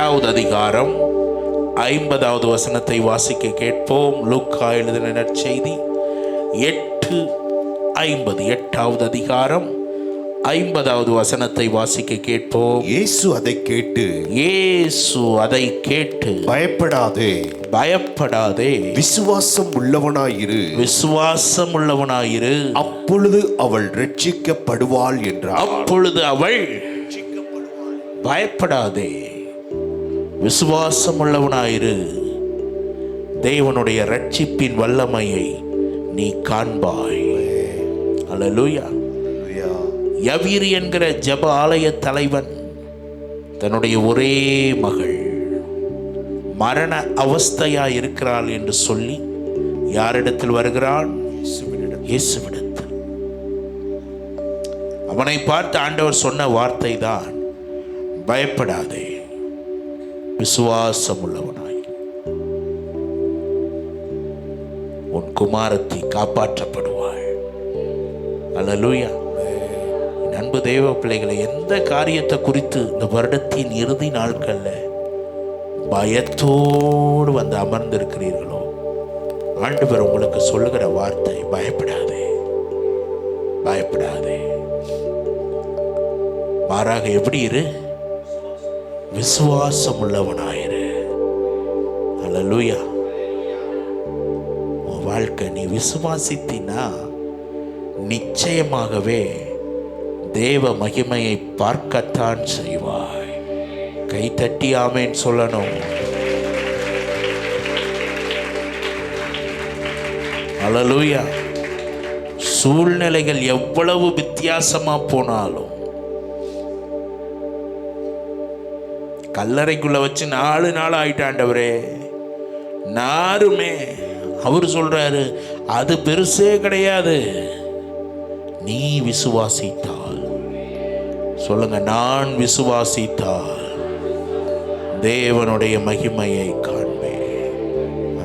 8வது அதிகாரம் 50வது வசனத்தை வாசிக்க கேட்போம். லூக்கா எழுதின நற்செய்தி 8:50. 8வது அதிகாரம் 50வது வசனத்தை வாசிக்க கேட்போம். இயேசு அதை கேட்டு பயப்படாதே, விசுவாசம் உள்ளவனாயிரு, அப்பொழுது அவள் ரட்சிக்கப்படுவாள் என்றார். பயப்படாதே, விசுவாசம் உள்ளவனாயிரு, தேவனுடைய ரட்சிப்பின் வல்லமையை நீ காண்பாய். அல்லேலூயா. யவீரு என்கிற ஜெப ஆலய தலைவன் தன்னுடைய ஒரே மகள் மரண அவஸ்தையா இருக்கிறாள் என்று சொல்லி யாரிடத்தில் வருகிறான்? இயேசுவிடத்தில். அவனை பார்த்து ஆண்டவர் சொன்ன வார்த்தை தான், பயப்படாதே, விசுவாசம் உள்ளவனாய், உன் குமாரத்தி காப்பாற்றப்படுவாள். அல்லேலூயா. அன்பு தேவ பிள்ளைகளை, எந்த காரியத்தை குறித்து இந்த வருடத்தின் இறுதி நாட்கள்ல பயத்தோடு வந்து அமர்ந்திருக்கிறீர்களோ, ஆண்டவர் உங்களுக்கு சொல்லுகிற வார்த்தை, பயப்படாதே, பயப்படாதே. மாறாக எப்படி இரு? விசுவாசம் உள்ளவனாயிரு. அல்லேலூயா. உன் வாழ்க்கை நீ விசுவாசித்தினா நிச்சயமாகவே தேவ மகிமையை பார்க்கத்தான் செய்வாய். கை தட்டி ஆமேன் சொல்லணும். அல்லேலூயா. சூழ்நிலைகள் எவ்வளவு வித்தியாசமா போனாலும், கல்லறைக்குள்ள வச்சு 4 நாள் ஆயிட்டாண்டவரே, நாருமே அவர் சொல்றாரு, அது பெருசே கிடையாது. நீ விசுவாசித்தால், சொல்லுங்க, நான் விசுவாசித்தால் தேவனுடைய மகிமையை காண்பேன்.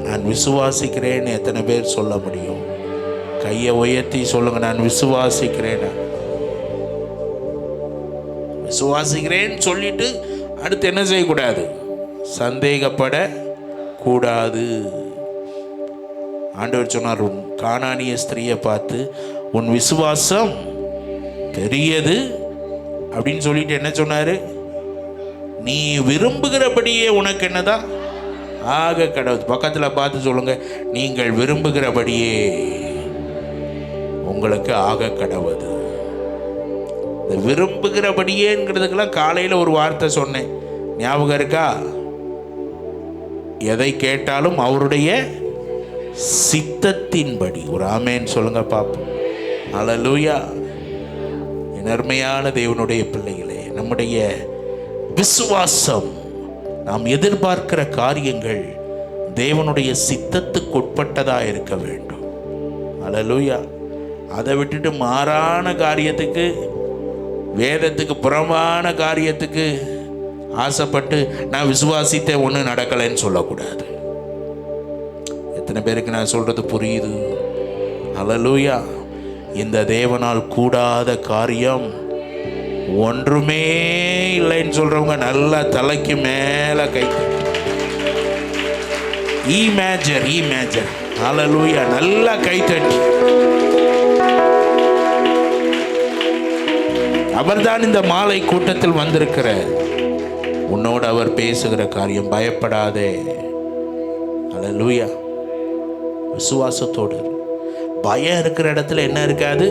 நான் விசுவாசிக்கிறேன்னு எத்தனை பேர் சொல்ல முடியும்? கையை உயர்த்தி சொல்லுங்க, நான் விசுவாசிக்கிறேன். விசுவாசிக்கிறேன்னு சொல்லிட்டு அடுத்து என்ன செய்யக்கூடாது? சந்தேகப்பட கூடாது. ஆண்டவர் சொன்னார், கானானிய ஸ்திரியை பார்த்து, உன் விசுவாசம் பெரியது அப்படின்னு சொல்லிட்டு என்ன சொன்னாரு? நீ விரும்புகிறபடியே உனக்கு என்னதான் ஆக கடவுது. பக்கத்துல பார்த்து சொல்லுங்க, நீங்கள் விரும்புகிறபடியே உங்களுக்கு ஆக கடவுது. இந்த விரும்புகிறபடியேங்கிறதுக்கெல்லாம் காலையில ஒரு வார்த்தை சொன்னேன், ஞாபகம் இருக்கா? எதை கேட்டாலும் அவருடைய சித்தத்தின்படி. ஒரு ஆமேன் சொல்லுங்க பாப்போம். அல்லேலூயா. அருமையான தேவனுடைய பிள்ளைகளே, நம்முடைய விசுவாசம், நாம் எதிர்பார்க்கிற காரியங்கள் தேவனுடைய சித்தத்துக்கு உட்பட்டதா இருக்க வேண்டும். அல்லேலூயா. அதை விட்டுட்டு மாறான காரியத்துக்கு, வேதத்துக்கு புறம்பான காரியத்துக்கு ஆசைப்பட்டு நான் விசுவாசித்த ஒன்று நடக்கலைன்னு சொல்லக்கூடாது. எத்தனை பேருக்கு நான் சொல்றது புரியுது? அல்லேலூயா. இந்த தேவனால் கூடாத காரியம் ஒன்றுமே இல்லைன்னு சொல்றவங்க நல்லா தலைக்கு மேல கை. இமேஜர் அல்லேலூயா. நல்லா கை தட்டி. அவர்தான் இந்த மாலை கூட்டத்தில் வந்திருக்கிற உன்னோடு அவர் பேசுகிற காரியம். பயப்படாதே. அல்லேலூயா. விசுவாசத்தோடு. பயம் இருக்கிற இடத்துல என்ன இருக்காது?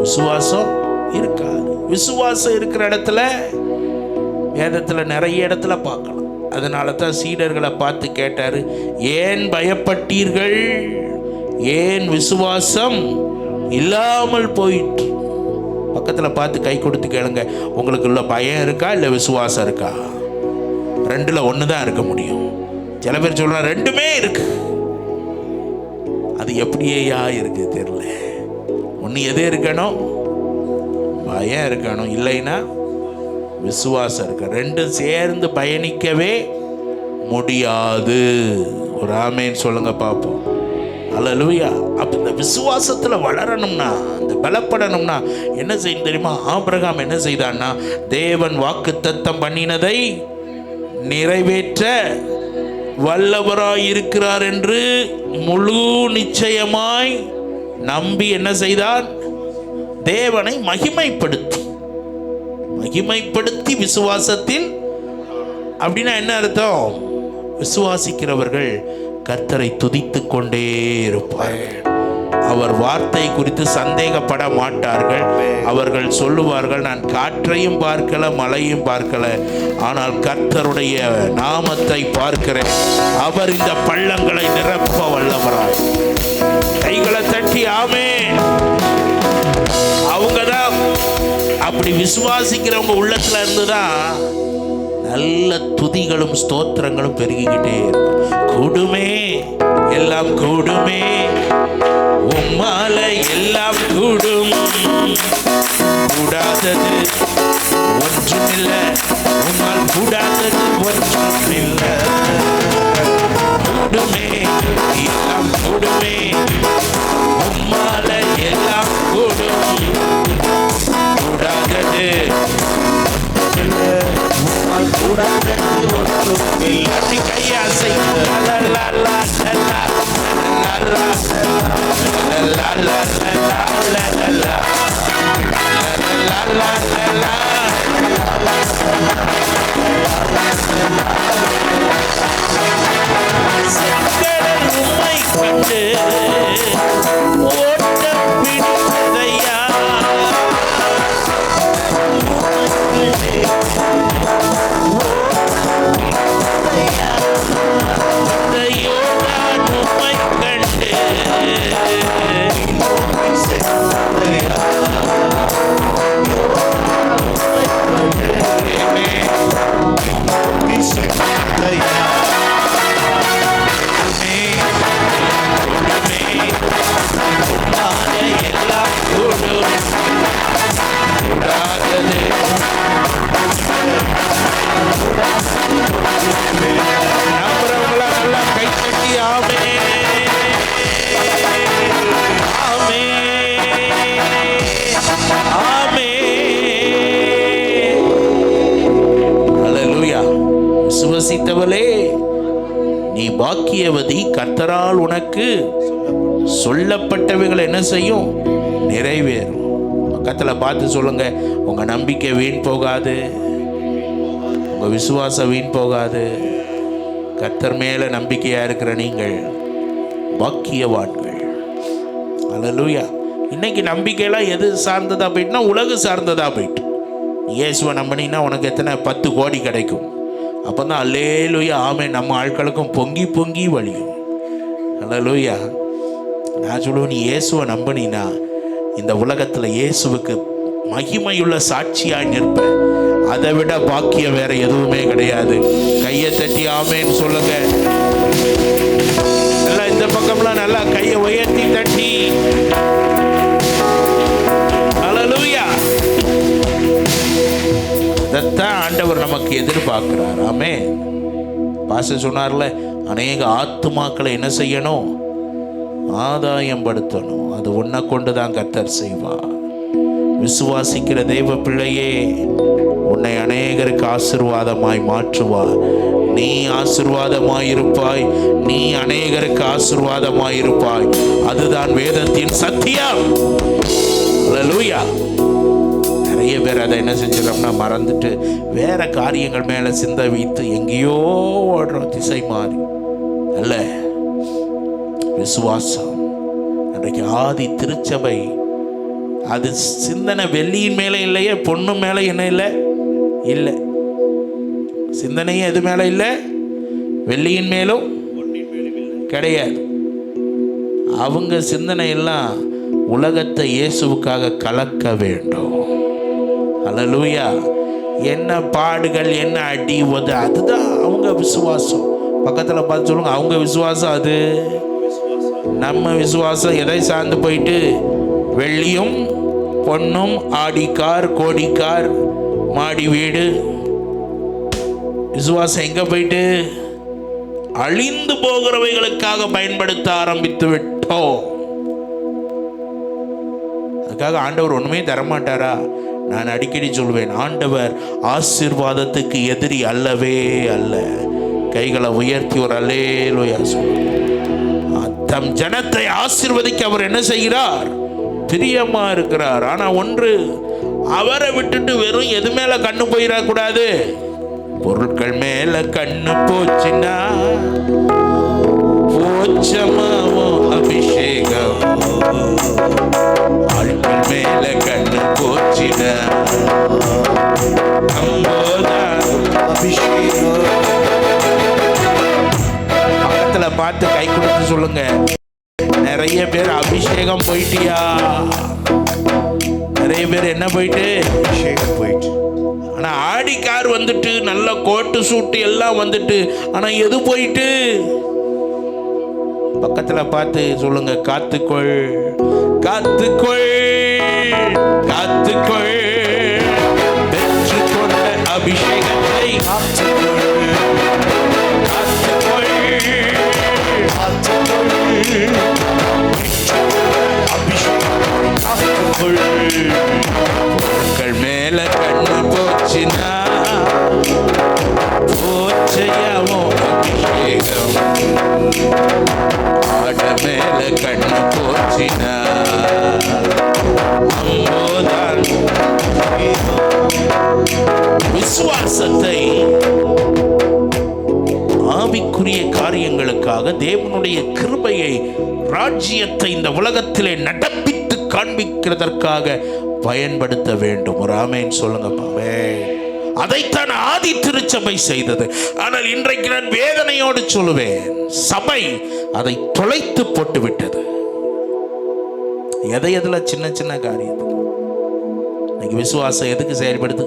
விசுவாசம் இருக்காது. விசுவாசம் இருக்கிற இடத்துல வேதத்தில் நிறைய இடத்துல பார்க்கலாம். அதனால தான் சீடர்களை பார்த்து கேட்டாரு, ஏன் பயப்பட்டீர்கள்? ஏன் விசுவாசம் இல்லாமல் போயிட்டு? பக்கத்தில் பார்த்து கை கொடுத்து கேளுங்க, உங்களுக்குள்ள பயம் இருக்கா இல்லை விசுவாசம் இருக்கா? 2ல் 1 தான் இருக்க முடியும். சில பேர் சொல்றாங்க 2மே இருக்கு. அது எப்படியா இருக்கு தெரியல. ஒன்று எது இருக்கணும்? பயம் இருக்கணும், இல்லைன்னா விசுவாசம் இருக்கு. 2 சேர்ந்து பயணிக்கவே முடியாது. ஒரு ஆமேன் சொல்லுங்க பார்ப்போம். அல்லேலூயா. அப்போ இந்த விசுவாசத்தில் வளரணும்னா, இந்த பலப்படணும்னா என்ன செய்யணும் தெரியுமா? ஆபிரகாம் என்ன செய்தான்னா, தேவன் வாக்குத்தத்தம் பண்ணினதை நிறைவேற்ற வல்லவராய் இருக்கிறார் என்று முழு நிச்சயமாய் நம்பி என்ன செய்தார்? தேவனை மகிமைப்படுத்தி விசுவாசத்தில். அப்படின்னா என்ன அர்த்தம்? விசுவாசிக்கிறவர்கள் கர்த்தரை துதித்துக் கொண்டே இருப்பார்கள். அவர் வார்த்தை குறித்து சந்தேகப்பட மாட்டார்கள். அவர்கள் சொல்லுவார்கள், நான் காற்றையும் பார்க்கல, மழையும் பார்க்கல, ஆனால் கர்த்தருடைய நாமத்தை பார்க்கிறேன். அவர் இந்த பள்ளங்களை நிரப்ப வல்லவராய். கைகளை தட்டி ஆமென். அவங்கதான் அப்படி விசுவாசிக்கிறவங்க உள்ளத்துல இருந்துதான் நல்ல துதிகளும் ஸ்தோத்திரங்களும் பெருகிக்கிட்டே இருக்கும். கூடுமே, எல்லாம் கூடுமே, உம்மால எல்லாம் கூடும், கூடாதது ஒன்றுமில்லை, உம்மால் கூடாதது ஒன்றுமில்லை. கூடுமே, எல்லாம் கூடுமே, உம்மால எல்லாம் கூடும், கூடாதது உம்மை கண்டு ஓட்டம் பிடித்ததையா, விசுவசித்தவளே நீ பாக்கியவதி, கர்த்தரால் உனக்கு சொல்லப்பட்டவைகள் என்ன செய்யும்? நிறைவேறும். பக்கத்தில் பார்த்து சொல்லுங்க, உங்க நம்பிக்கை வீண் போகாது, உங்க விசுவாசம் வீண் போகாது. கர்த்தர் மேல நம்பிக்கையா இருக்கிற நீங்கள் பாக்கியவான்கள். அல்லேலூயா. இன்னைக்கு நம்பிக்கையெல்லாம் எது சார்ந்ததா போயிட்டுனா, உலகு சார்ந்ததா போயிட்டு. இயேசுவை நம்பினா உனக்கு எத்தனை 10 கோடி கிடைக்கும். அப்போ தான் அல்லேலூயா ஆமென் நம்ம ஆட்களுக்கும் பொங்கி பொங்கி வழியும். அல்லேலூயா. நான் சொல்லுவேன், நீ இயேசுவை நம்பினா இந்த உலகத்தில் இயேசுவுக்கு மகிமையுள்ள சாட்சியாய் நிற்ப. அதை விட பாக்கியம் வேற எதுவுமே கிடையாது. கையை தட்டி ஆமென்னு சொல்லுங்க. நல்லா இந்த பக்கம்லாம் நல்லா கையை உயர்த்தி தட்டி அல்லேலூயா. இதைத்தான் ஆண்டவர் நமக்கு எதிர்பார்க்கிறார். ஆமென். பாஸ்டர் சொன்னார்ல, அநேக ஆத்துமாக்களை என்ன செய்யணும்? ஆதாயம் படுத்தணும். அது உன்னை கொண்டு தான் கர்த்தர் செய்வார். விசுவாசிக்கிற தெய்வ பிள்ளையே, உன்னை அநேகருக்கு ஆசீர்வாதமாய் மாற்றுவார். நீ ஆசீர்வாதமாய் இருப்பாய், நீ அநேகருக்கு ஆசீர்வாதமாய் இருப்பாய். அதுதான் வேதத்தின் சத்தியம். அல்லேலூயா. நிறைய பேர் அதை என்ன செஞ்சிடறோம்னா மறந்துட்டு வேற காரியங்கள் மேல சிந்தை வைத்து எங்கேயோ ஓடுறோம், திசை மாறி. அல்ல, விசுவாசம். அன்றைக்கு ஆதி திருச்சபை அது சிந்தனை வெள்ளியின் மேல இல்லையே, பொண்ணு மேல என்ன இல்லை? இல்லை. சிந்தனையும் எது மேல இல்லை? வெள்ளியின் மேலும் கிடையாது. அவங்க சிந்தனை எல்லாம் உலகத்தை இயேசுவுக்காக கலக்க வேண்டும். அல்லேலூயா. என்ன பாடுகள், என்ன அடி உதை, அதுதான் அவங்க விசுவாசம். பக்கத்தில் பார்த்து சொல்லுங்க, அவங்க விசுவாசம் அது. நம்ம விசுவாசம் எதை சார்ந்து போயிட்டு? வெள்ளியும் பொன்னும், ஆடிக்கார், கோடிக்கார், மாடி வீடு. விசுவாசம் எங்க போயிட்டு? அழிந்து போகிறவைகளுக்காக பயன்படுத்த ஆரம்பித்து விட்டோம். அதுக்காக ஆண்டவர் ஒண்ணுமே தரமாட்டாரா? நான் அடிக்கடி சொல்வேன், ஆண்டவர் ஆசீர்வாதத்துக்கு எதிரி அல்லவே அல்ல. கைகளை உயர்த்தி ஒரு அல்லேலூயா சொல்லுங்க. தம் ஜனத்தை ஆசீர்வதிக்க அவர் என்ன செய்கிறார்? பிரியமா இருக்கிறார். ஆனா ஒன்று, அவரை விட்டுட்டு வெறும் எது மேல கண்ணு போயிடக்கூடாது. பொருட்கள் மேல கண்ணு போச்சுன்னா போச்சமாவோ அபிஷேகம். ஆட்கள் மேல கண்ணு போச்சுன்னா அபிஷேகம். பக்கத்துல பார்த்து கை கொடுத்து சொல்லுங்க, நிறைய பேர் அபிஷேகம் போயிட்டியா? நிறைய பேர் என்ன போயிட்டு? அபிஷேகம் போயிட்டு. ஆனா ஆடி கார் வந்துட்டு, நல்ல கோட்டு சூட்டு எல்லாம் வந்துட்டு, ஆனா எது போயிட்டு? பக்கத்துல பார்த்து சொல்லுங்க, காத்துக்கொள் காத்துக்கொள் காத்துக்கொள், பெற்றுக்கொண்ட அபிஷேகத்தை காத்துக்கொள் காத்துக்கொள் காத்துக்கொள், காத்துக்கொள். பொருட்கள் மேல கண்ணு போச்சுன்னா போச்சையாவோ அபிஷேகம். ஆட மேல கண்ணு போச்சுன்னா அம்போதான். விசுவாசத்தை ஆவிக்குரிய காரியங்களுக்காக, தேவனுடைய கிருபையை, ராஜ்யத்தை இந்த உலகத்திலே நடப்பித்து காண்பிக்கிறதற்காக பயன்படுத்த வேண்டும். ஒரு ஆமேன் சொல்லுங்க. அதைத்தான் ஆதி திருச்சபை செய்தது. ஆனால் இன்றைக்கு நான் வேதனையோடு சொல்லுவேன், சபை அதை தொலைத்து போட்டு விட்டது. எதுல? சின்ன சின்ன காரியத்துக்கு. இன்னைக்கு விசுவாசம் எதுக்கு செயல்படுது?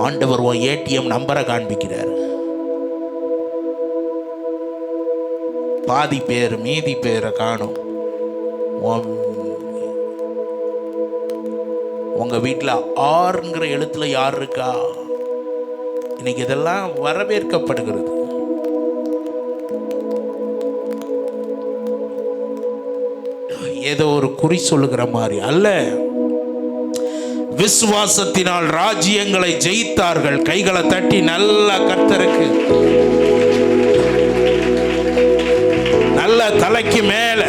ஆண்டவர் உன் ஏடிஎம் நம்பரை காண்பிக்கிறார். பாதி பேர் மீதி பேரை காணும். உங்க வீட்டில் ஆறுங்கிற எழுத்துல யார் இருக்கா? இன்னைக்கு இதெல்லாம் வரவேற்கப்படுகிறது. ஏதோ ஒரு குறி சொல்லுகிற மாதிரி அல்ல. விசுவாசத்தினால் ராஜ்யங்களை ஜெயித்தார்கள். கைகளை தட்டி நல்ல கர்த்தருக்கு நல்ல தலைக்கு மேல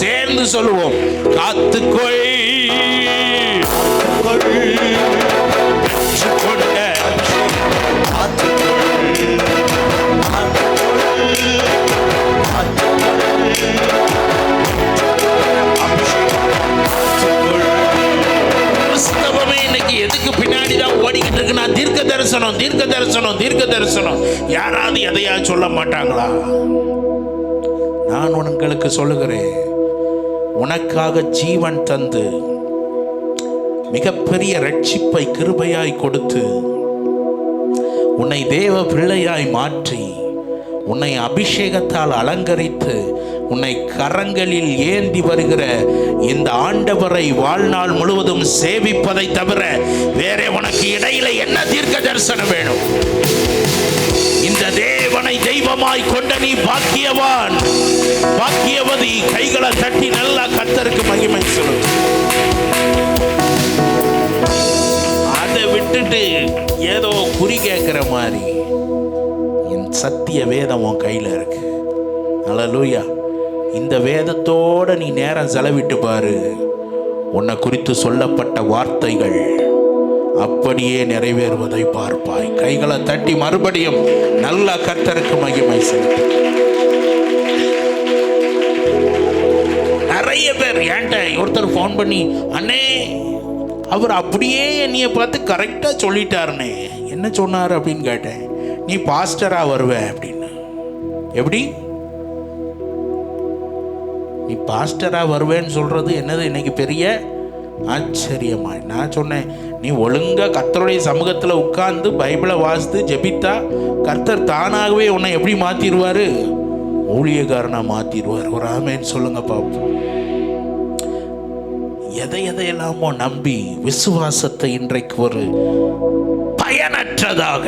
சேர்ந்து சொல்லுவோம், காத்துக்கொள் கிறிஸ்தவமே இன்னைக்கு எதுக்கு பின்னாடிதான் ஓடிக்கிட்டு இருக்குன்னா, தீர்க்க தரிசனம் தீர்க்க தரிசனம் தீர்க்க தரிசனம். யாராவது எதையா சொல்ல மாட்டாங்களா? நான் உங்களுக்கு சொல்லுகிறேன், உனக்காக ஜீவன் தந்து மிகப்பெரிய ரட்சிப்பை கிருபையாய் கொடுத்து உன்னை தேவ பிள்ளையாய் மாற்றி உன்னை அபிஷேகத்தால் அலங்கரித்து உன்னை கரங்களில் ஏந்தி வருகிற இந்த ஆண்டவரை வாழ்நாள் முழுவதும் சேவிப்பதை தவிர வேற உனக்கு இடையில என்ன தீர்க்க தரிசனம் வேணும்? இந்த தேவனை தெய்வமாய் கொண்ட நீ பாக்கியவான், பாக்கியவதி. கைகளை தட்டி நல்லா கர்த்தருக்கு மகிமை சொல்லு. அதை விட்டுட்டு ஏதோ குறி கேட்கிற மாதிரி, என் சத்திய வேதம் உன் கையில இருக்கு. அல்லேலூயா. இந்த வேதத்தோட நீ நேரம் செலவிட்டு பாரு, உன்னை குறித்து சொல்லப்பட்ட வார்த்தைகள் அப்படியே நிறைவேறுவதை பார்ப்பாய். கைகளை தட்டி மறுபடியும் நல்ல கர்த்தருக்கு மகிமை செலுத்து. நிறைய பேர் ஏன்ட்ட ஒருத்தர் ஃபோன் பண்ணி, அண்ணே அவர் அப்படியே என்னைய பார்த்து கரெக்டாக சொல்லிட்டாருண்ணே. என்ன சொன்னார் அப்படின்னு கேட்டேன். நீ பாஸ்டரா வருவ அப்படின்னு. எப்படி நீ பாஸ்டரா வருவேன்னு சொல்றது என்னது இன்னைக்கு பெரிய ஆச்சரியமா? நான் சொன்னேன், நீ ஒழுங்கா கர்த்தருடைய சமூகத்தில் உட்கார்ந்து பைபிளை வாசித்து ஜெபித்தா கர்த்தர் தானாகவே உன்னை எப்படி மாத்திடுவாரு? ஊழியக்காரனா மாத்திடுவார். ஒரு ஆமேன்னு சொல்லுங்க பாப்போம். எதையெல்லாமோ நம்பி விசுவாசத்தை இன்றைக்கு ஒரு பயனற்றதாக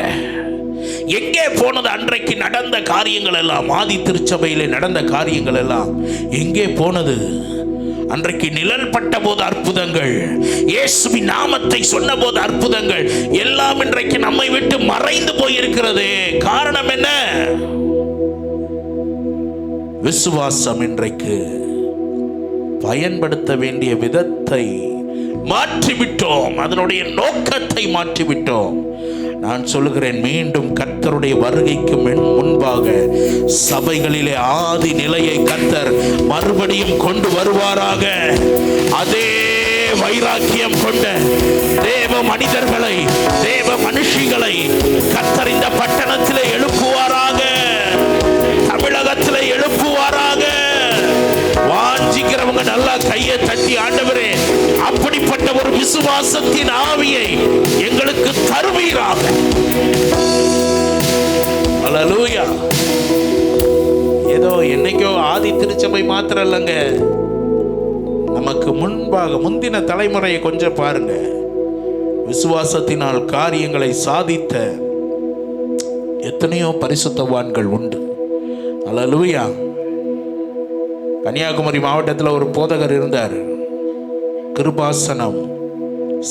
எங்கே போனது? அன்றைக்கு நடந்த காரியங்கள் எல்லாம், ஆதி திருச்சபையிலே நடந்த காரியங்கள் எல்லாம் எங்கே போனது? அன்றைக்கு நிழல் பட்ட போது அற்புதங்கள், இயேசுவின் நாமத்தை சொன்ன போது அற்புதங்கள் எல்லாம் இன்றைக்கு நம்மை விட்டு மறைந்து போயிருக்கிறது. காரணம் என்ன? விசுவாசம் இன்றைக்கு பயன்படுத்த வேண்டிய விதத்தை மாற்றிவிட்டோம், அதனுடைய நோக்கத்தை மாற்றிவிட்டோம். நான் சொல்லுகிறேன், மீண்டும் கர்த்தருடைய வருகைக்கு முன்பாக சபைகளிலே ஆதி நிலையை கர்த்தர் மறுபடியும் கொண்டு வருவாராக. அதே வைராக்கியம் கொண்ட தேவ மனிதர்களை, தேவ மனுஷிகளை கர்த்தர் இந்த பட்டணத்திலே எழுப்புவாராக, தமிழகத்திலே எழுப்புவாராக. வாஞ்சிக்கிறவங்க நல்லா கையை தட்டி, ஆண்டவரே அப்படிப்பட்ட ஒரு விசுவாசத்தின் ஆவியை எங்களுக்கு தருவீராக. அல்லேலூயா. ஏதோ என்னைக்கோ ஆதி திருச்சபை மாத்திரம் இல்லைங்க, நமக்கு முன்பாக முந்தின தலைமுறையை கொஞ்சம் பாருங்க. விசுவாசத்தினால் காரியங்களை சாதித்த எத்தனையோ பரிசுத்தவான்கள் உண்டு. அல்லேலூயா. கன்னியாகுமரி மாவட்டத்தில் ஒரு போதகர் இருந்தார். கிருபாசனம்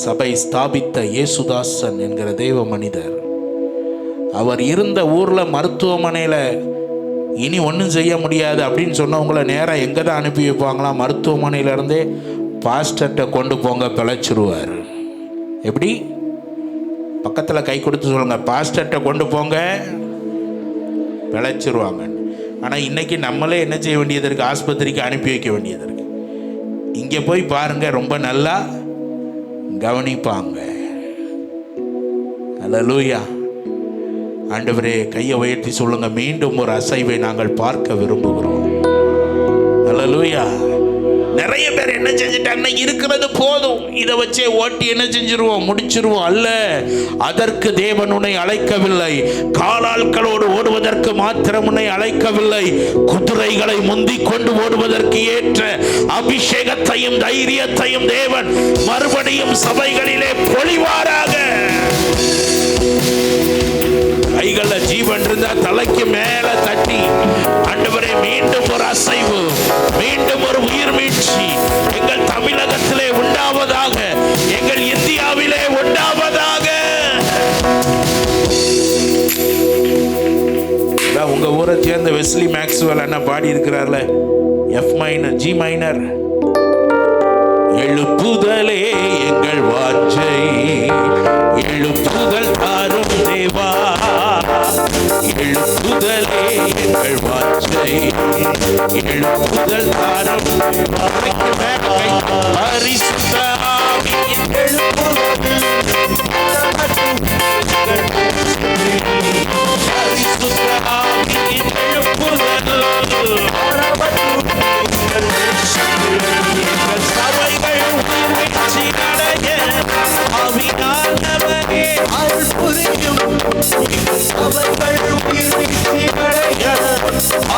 சபை ஸ்தாபித்த இயேசுதாசன் என்கிற தேவ மனிதர். அவர் இருந்த ஊர்ல மருத்துவமனையில இனி ஒன்றும் செய்ய முடியாது அப்படின்னு சொன்னவங்கள நேராக எங்கே தான் அனுப்பி வைப்பாங்களாம்? மருத்துவமனையிலேருந்தே பாஸ்டர்கிட்ட கொண்டு போங்க, பிழைச்சிருவார். எப்படி? பக்கத்தில் கை கொடுத்து சொல்லுங்க, பாஸ்டர்கிட்ட கொண்டு போங்க, பிழைச்சிருவாங்க. ஆனால் இன்னைக்கு நம்மளே என்ன செய்ய வேண்டியது இருக்கு? ஆஸ்பத்திரிக்கு அனுப்பி வைக்க வேண்டியது இருக்கு. இங்கே போய் பாருங்க, ரொம்ப நல்லா கவனிப்பாங்க. அல்லேலூயா. ஆண்டவரே, கையை உயர்த்தி சொல்லுங்க, மீண்டும் ஒரு அசைவை நாங்கள் பார்க்க விரும்புகிறோம். அல்லேலூயா. நிறைய பேர் என்ன செஞ்சுட்டாங்க, இருக்கிறது போதும், இதை வச்சே ஓட்டி என்ன செஞ்சிருவோம், முடிச்சிருவோம். அல்ல, அதற்கு தேவன் உன்னை அழைக்கவில்லை. காலாட்களோடு ஓடுவதற்கு மாத்திரம் உன்னை அழைக்கவில்லை. குதிரைகளை முந்தி கொண்டு ஓடுவதற்கு ஏற்ற அபிஷேகத்தையும் தைரியத்தையும் தேவன் மறுபடியும் சபைகளிலே பொழிவாராக. கைகள ஜீவன் இருந்தா தலைக்கு மேல தட்டி, ஆண்டவரே மீண்டும் ஒரு அசைவு, மீண்டும் ஒரு உயிர் மீட்சி எங்கள் தமிழகத்திலே உண்டாவதாக, எங்கள் இந்தியாவிலே உண்டாவதாக. உங்க ஊரை சேர்ந்த வெஸ்லி மேக்ஸ்வெல் என்ன பாடி இருக்கிறார்ல, எஃப் மைனர் ஜி மைனர். எழுப்புதலே எங்கள் வாஞ்சை, எழுப்புதல் தாரும் தேவா, எழுப்புதலே எங்கள் வாஞ்சை, எழுப்புதல் தாரும் பரிசுத்த ஆவியின் எழுப்புதல், பரிசுத்த ஆவியின் எழுப்புதல், எங்கள் சபைகள் உயிர்வீழ்ச்சி அடைய ஆவியானவரே அருள் புரியும். எங்கள் சபைகள் உயிர்வீழ்ச்சி அடைய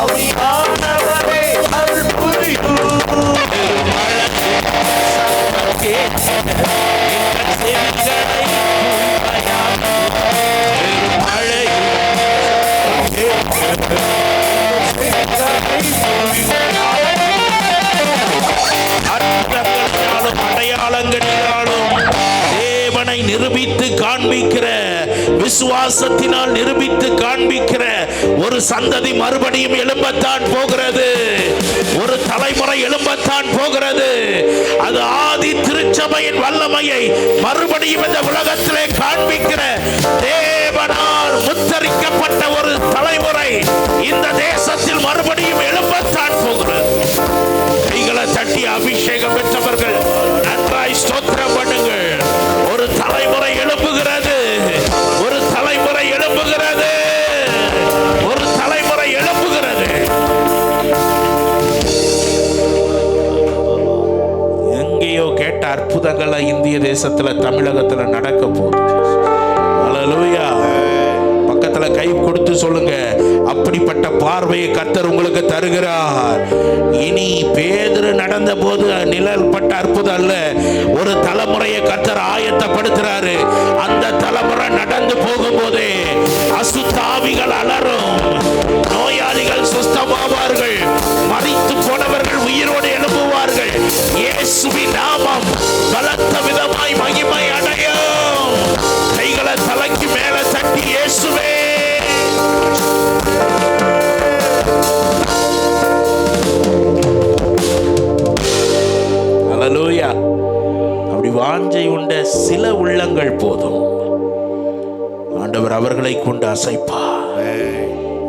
ஆவியானவரே அருள் புரியும். அடையாளங்களினாலும் தேவனை நிரூபித்து காண்பிக்கிற, விசுவாசத்தினால் நிரூபித்து காண்பிக்கிற ஒரு சந்ததி மறுபடியும் எழும்பத்தான் போகிறது. ஒரு தலைமுறை எழும்பத்தான் போகிறது. அது ஆதி திருச்சபையின் வல்லமையை மறுபடியும் இந்த உலகத்திலே காண்பிக்கிற தேவனால் முத்தரிக்கப்பட்ட ஒரு தலைமுறை இந்த தேசத்தில் மறுபடியும் எழும்பத்தான் போகிறது. கைகளை தட்டி அபிஷேகம் பெற்றவர்கள் நன்றாய் ஸ்தோத்திரம் பண்ணுங்கள். ஒரு தலைமுறை எழுப்புகிறது, ஒரு தலைமுறை எழுப்புகிறது, ஒரு தலைமுறை எழுப்புகிறது. எங்கேயோ கேட்ட அற்புதங்களை இந்திய தேசத்துல, தமிழகத்துல நடக்க போகுது. அல்லேலூயா. பக்கத்துல கை கொடுத்து சொல்லுங்க, அப்படிப்பட்ட பார்வையை கர்த்தர் உங்களுக்கு தருகிறார். இனி பேதுரு நடந்த போது நிழல் பட்ட அற்புதம் அல்ல, ஒரு தலைமுறையை கர்த்தர் ஆயத்தப்படுத்துறாரு. அந்த தலைமுறை நடந்து போகும்போதே அசுத்தாவிகள் அலறும், நோயாளிகள் சுஸ்தமாவார்கள், மரித்து போனவர்கள் உயிரோடு எழுப்புவார்கள். வாஞ்சை உண்ட சில உள்ளங்கள் போதும், ஆண்டவர் அவர்களை கொண்டு அசைப்பார்.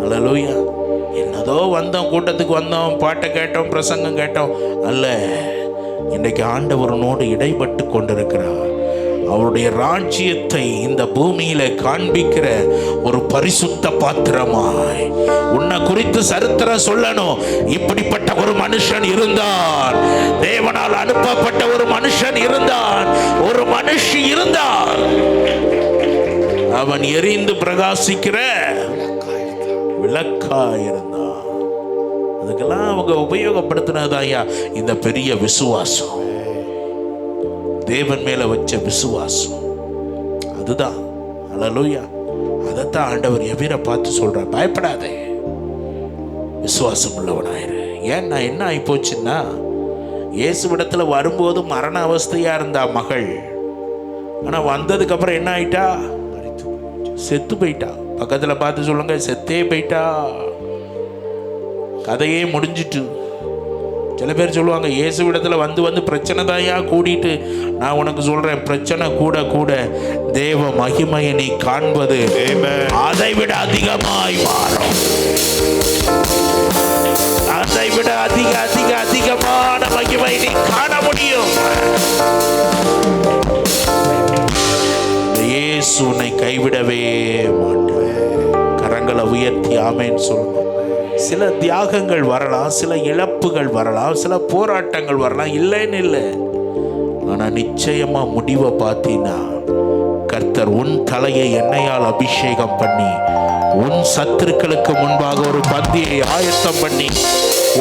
அல்லேலூயா. என்னதோ வந்தோம், கூட்டத்துக்கு வந்தோம், பாட்டை கேட்டோம், பிரசங்கம் கேட்டோம் அல்ல. இன்றைக்கு ஆண்டவரனோடு இடைப்பட்டு கொண்டிருக்கிறார். அவருடைய ராஜ்யத்தை இந்த பூமியில காண்பிக்கிற ஒரு பரிசுத்த பாத்திரமாய் உன்னை குறித்து சரித்திரம் சொல்லணும். இப்படிப்பட்ட ஒரு மனுஷன் இருந்தான், தேவனால் அனுப்பப்பட்ட ஒரு மனுஷன் இருந்தான், ஒரு மனுஷி இருந்தான். அவன் எரிந்து பிரகாசிக்கிற விளக்காயிருந்தான். அதுக்கெல்லாம் அவங்க உபயோகப்படுத்தினதாயா இந்த பெரிய விசுவாசம், தேவன் மேல வச்ச விசுவாசம். அதுதான் அல்லேலூயா. அதைத்தான் ஆண்டவர் எபிரை பார்த்து சொல்றார், பயப்படாதே, விசுவாசம் உள்ளவனாயிரு. ஏன்னா என்ன ஆகி போச்சுன்னா, இயேசுவிடத்துல வரும்போது மரண அவஸ்தையா இருந்தா மகள், ஆனா வந்ததுக்கு அப்புறம் என்ன ஆயிட்டா, செத்து போயிட்டா. பக்கத்துல பார்த்து சொல்லுங்க, செத்தே போயிட்டா, கதையே முடிஞ்சிட்டு. சில பேர் சொல்லுவாங்க, இயேசுவிடத்தில் வந்து பிரச்சனை தாயா கூடிட்டு. நான் உனக்கு சொல்றேன், பிரச்சனை கூட கூட தேவ மகிமையை நீ காண்பது அதை விட அதிகமாய் மாறும். அதை விட அதிக அதிக அதிகமான மகிமை நீ காண முடியும். இயேசு உன்னை கைவிடவே மாட்டார். கரங்களை உயர்த்தி ஆமென் சொல்லணும். சில தியாகங்கள் வரலாம், சில இழப்புகள் வரலாம், சில போராட்டங்கள் வரலாம், இல்லைன்னு இல்லை. ஆனா நிச்சயமா முடிவை பார்த்தீங்கன்னா, கர்த்தர் உன் தலையை எண்ணெயால் அபிஷேகம் பண்ணி உன் சத்துருக்களுக்கு முன்பாக ஒரு பந்தியை ஆயத்தம் பண்ணி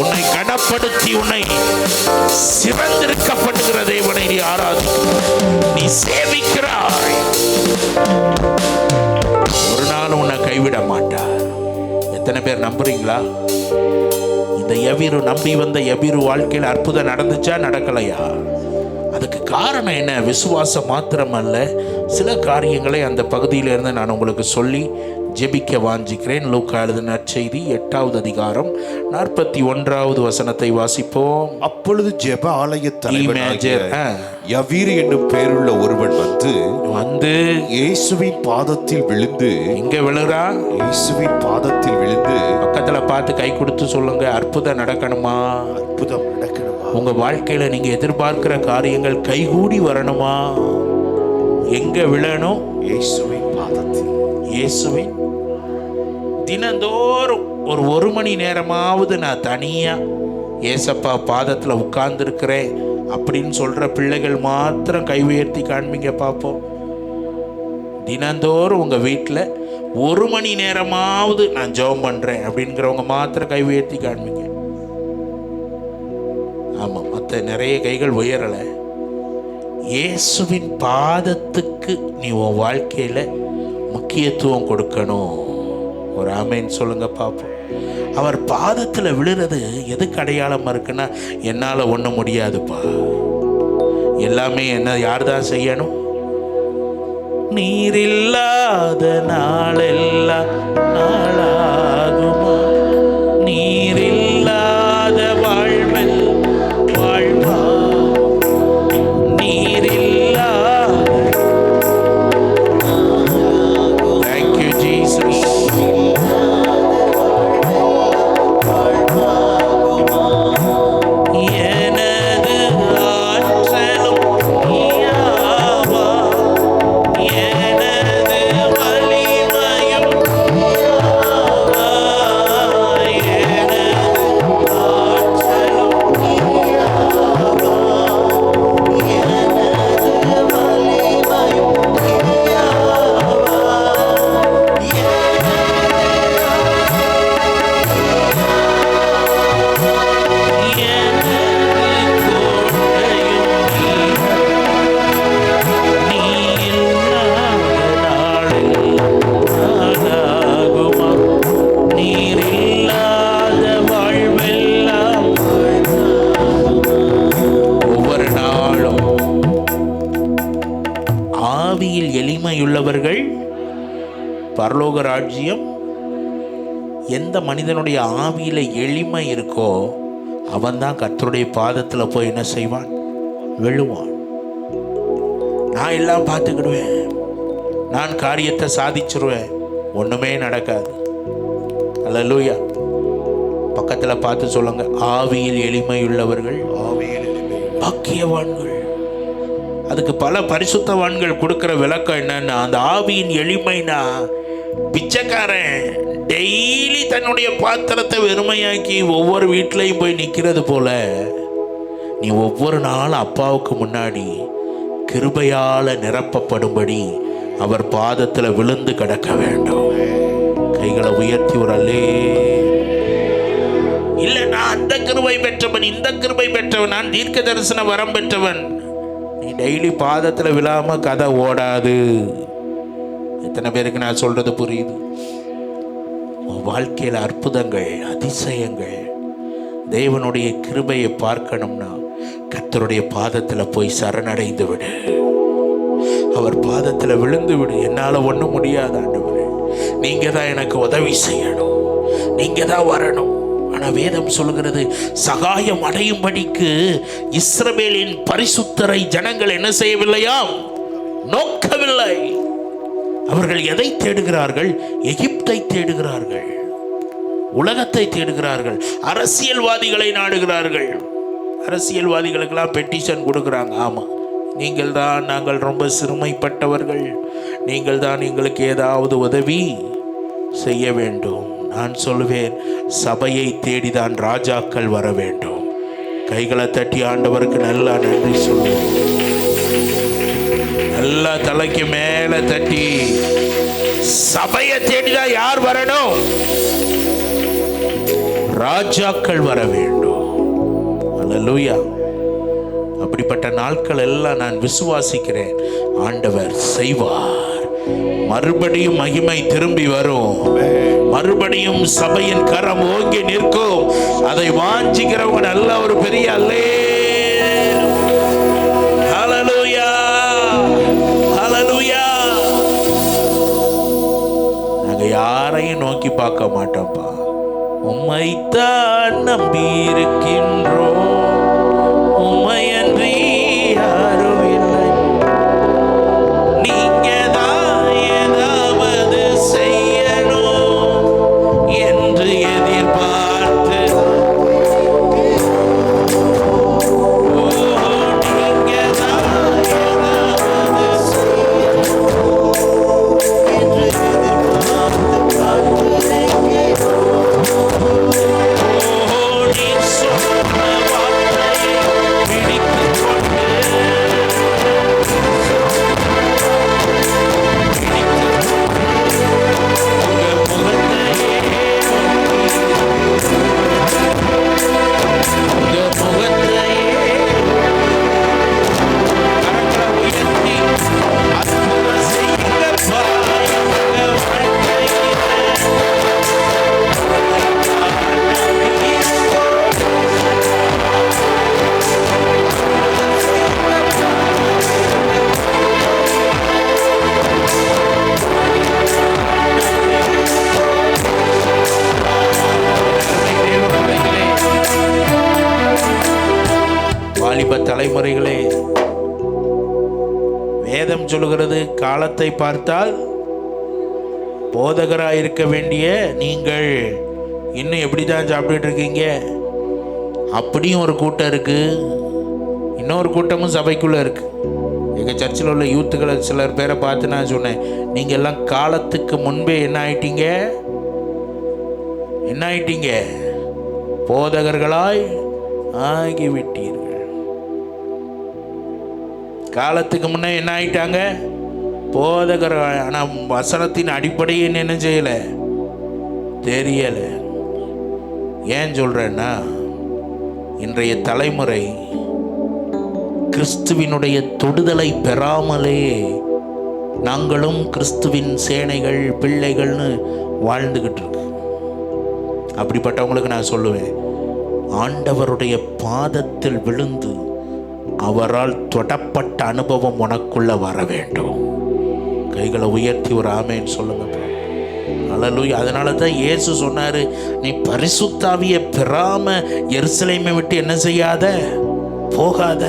உன்னை கனப்படுத்தி உன்னை சிறந்திருக்க பண்ணுகிற தேவனை நீ ஆராதி, நீ சேவிக்கிறாய். ஒரு நாள் உன்னை கைவிட மாட்டார். எத்தனை பேர் நம்புறீங்களா? இந்த எபிரு நம்பி வந்த எபிரு வாழ்க்கையில் அற்புதம் நடந்துச்சா நடக்கலையா? அதுக்கு காரணம் என்ன? விசுவாசம் மாத்திரமல்ல, சில காரியங்களை அந்த பகுதியிலிருந்து நான் உங்களுக்கு சொல்லி ஜெபிக்க வாஞ்சிக்கிறேன். லூக்கா எழுதின நற்செய்தி 8வது அதிகாரம் 41வது வசனத்தை வாசிப்போம். அப்பொழுது ஜெப ஆலய தலைவனாகிய யவீரு என்னும் பெயருள்ள ஒருவன் வந்து இயேசுவின் பாதத்தில் விழுந்து. இங்க விழுறா? இயேசுவின் பாதத்தில் விழுந்து. பக்கத்துல பார்த்து கை கொடுத்து சொல்லுங்க, அற்புதம் நடக்கணுமா? அற்புதம் நடக்கணுமா? உங்க வாழ்க்கையில நீங்க எதிர்பார்க்கிற காரியங்கள் கைகூடி வரணுமா? எங்க விழணும்? இயேசுவின் பாதத்தில். இயேசுவின் தினந்தோறும் ஒரு மணி நேரமாவது நான் தனியா ஏசப்பா பாதத்துல உட்கார்ந்து இருக்கிறேன் அப்படின்னு சொல்ற பிள்ளைகள் மாத்திரம் கை உயர்த்தி காண்பீங்க பார்ப்போம். தினந்தோறும் உங்க வீட்டில் 1 மணி நேரமாவது நான் ஜெபம் பண்றேன் அப்படிங்கிறவங்க மாத்திரம் கை உயர்த்தி காண்பீங்க. ஆமா, மற்ற நிறைய கைகள் உயரல. இயேசுவின் பாதத்துக்கு நீ உன் வாழ்க்கையில முக்கியத்துவம் கொடுக்கணும். ஒரு ஆமேன் சொல்லுங்க பாப்போம். அவர் பாதத்துல விழுறது எதுக்கு அடையாளமா இருக்குன்னா, என்னால ஒண்ணும் முடியாதுப்பா, எல்லாமே என்ன யார் தான் செய்யணும்? நீரில்லாத நாளெல்லாம் நாளாகுமா, நீரில்லாத வாழ்வெல் வாழ்வா, நீரில்லா. Thank you Jesus. எனது ஆற்றலும் நீயாவா, எனது வலிமையும் நீயாவா, எனது ஆற்றலும் நீயாவா, எனது வலிமையும் நீயாவா, ஒவ்வொரு நாளும் ஆவியில் எளிமையுள்ளவர்கள் பரலோக ராஜ்யம். எந்த மனிதனுடைய ஆவியில எளிமை இருக்கோ அவன் தான் கர்த்தருடைய பாதத்தில் போய் என்ன செய்வான்? விழுவான். நான் எல்லாம் பார்த்துக்கிடுவேன், நான் காரியத்தை சாதிச்சிருவேன், ஒண்ணுமே நடக்காது. அல்லேலூயா. பக்கத்துல பார்த்து சொல்லுங்க, ஆவியில் எளிமையுள்ளவர்கள் பாக்கியவான்கள். அதுக்கு பல பரிசுத்தவான்கள் கொடுக்கிற விளக்கம் என்னன்னா, அந்த ஆவியின் எளிமைனா பிச்சைக்காரன் டெய்லி தன்னுடைய பாத்திரத்தை வெறுமையாக்கி ஒவ்வொரு வீட்லையும் போய் நிற்கிறது போல, நீ ஒவ்வொரு நாளும் அப்பாவுக்கு முன்னாடி கிருபையால நிரப்பப்படும்படி அவர் பாதத்தில் விழுந்து கிடக்க வேண்டும். கைகளை உயர்த்தி ஒரு அல்லே. இல்ல, நான் அந்த கிருபை பெற்றவன், இந்த கிருபை பெற்றவன், நான் தீர்க்க தரிசன வரம் பெற்றவன். நீ டெய்லி பாதத்தில் விழாம கதை ஓடாது. எத்தனை பேருக்கு நான் சொல்றது புரியுது? வாழ்க்கையில் அற்புதங்கள், அதிசயங்கள், தேவனுடைய கிருபையை பார்க்கணும்னா கர்த்தருடைய பாதத்தில் போய் சரணடைந்து விடு. அவர் பாதத்தில் விழுந்து விடு. என்னால் ஒன்றும் முடியாது ஆண்டவரே, நீங்க தான் எனக்கு உதவி செய்யணும், நீங்க தான் வரணும். ஆனால் வேதம் சொல்கிறது, சகாயம் அடையும்படிக்கு இஸ்ரவேலின் பரிசுத்தரை ஜனங்கள் என்ன செய்யவில்லையாம், நோக்கவில்லை. அவர்கள் எதை தேடுகிறார்கள்? எகிப்தை தேடுகிறார்கள், உலகத்தை தேடுகிறார்கள், அரசியல்வாதிகளை நாடுகிறார்கள். அரசியல்வாதிகளுக்கெல்லாம் பெட்டிஷன் கொடுக்குறாங்க. ஆமாம், நீங்கள் தான், நாங்கள் ரொம்ப சிறுமைப்பட்டவர்கள், நீங்கள் தான் எங்களுக்கு ஏதாவது உதவி செய்ய வேண்டும். நான் சொல்லுவேன், சபையை தேடிதான் ராஜாக்கள் வர வேண்டும். கைகளை தட்டி ஆண்டவருக்கு நல்லா நன்றி சொல்லுவோம். நல்லா தலைக்கு மேல தட்டி, சபையை தேடிதான் யார் வரணும்? ராஜாக்கள் வர வேண்டும். அல்லேலூயா. அப்படிப்பட்ட நாட்கள் எல்லாம் நான் விசுவாசிக்கிறேன், ஆண்டவர் செய்வார். மறுபடியும் மகிமை திரும்பி வரும், மறுபடியும் சபையின் கரம் ஓங்கி நிற்கும். அதை வாஞ்சிக்கிறவங்க நல்ல ஒரு பெரிய அல்லேலூயா, அல்லேலூயா. நாங்க யாரையும் நோக்கி பார்க்க மாட்டோம்ப்பா, உம்மைத்தான் நம்பி இருக்கின்றோம், உம்மையன்றி யாரும் இல்லை. நீங்க தான் ஏதாவது செய்யணும் என்று எதிர்பார்த்து, நீங்க தான் ஏதாவது செய்யணும் என்று தலைமுறைகளே, வேதம் சொல்லுகிறது, காலத்தை பார்த்தால் போதகராக இருக்க வேண்டிய நீங்கள் இன்னும் எப்படி தான் சாப்பிட்டுட்டு இருக்கீங்க? அப்படியும் ஒரு கூட்டம் இருக்கு, இன்னொரு கூட்டமும் சபைக்குள்ள இருக்கு. எங்கள் சர்ச்சில் உள்ள யூத்துக்களை சிலர் பேரை பார்த்து நான் சொன்னேன், நீங்கள் எல்லாம் காலத்துக்கு முன்பே என்ன ஆயிட்டீங்க? என்ன ஆயிட்டீங்க? போதகர்களாய் ஆகிவிட்டீர்கள். காலத்துக்கு முன்னே என்ன ஆயிட்டாங்க? போதகர். ஆனால் வசனத்தின் அடிப்படையை என்ன செய்யலை, தெரியலை. ஏன் சொல்றேன்னா, இன்றைய தலைமுறை கிறிஸ்துவினுடைய தொடுதலை பெறாமலே நாங்களும் கிறிஸ்துவின் சேனைகள் பிள்ளைகள்னு வாழ்ந்துகிட்டு இருக்கு. அப்படிப்பட்டவங்களுக்கு நான் சொல்லுவேன், ஆண்டவருடைய பாதத்தில் விழுந்து அவரால் தொடப்பட்ட அனுபவம் உனக்குள்ள வர வேண்டும். கைகளை உயர்த்தி ஒரு ஆமேன்னு சொல்லுங்க. அல்லேலூயா. அதனால தான் இயேசு சொன்னாரு, நீ பரிசுத்தாவியை பெறாம எருசலேமை விட்டு என்ன செய்யாத, போகாத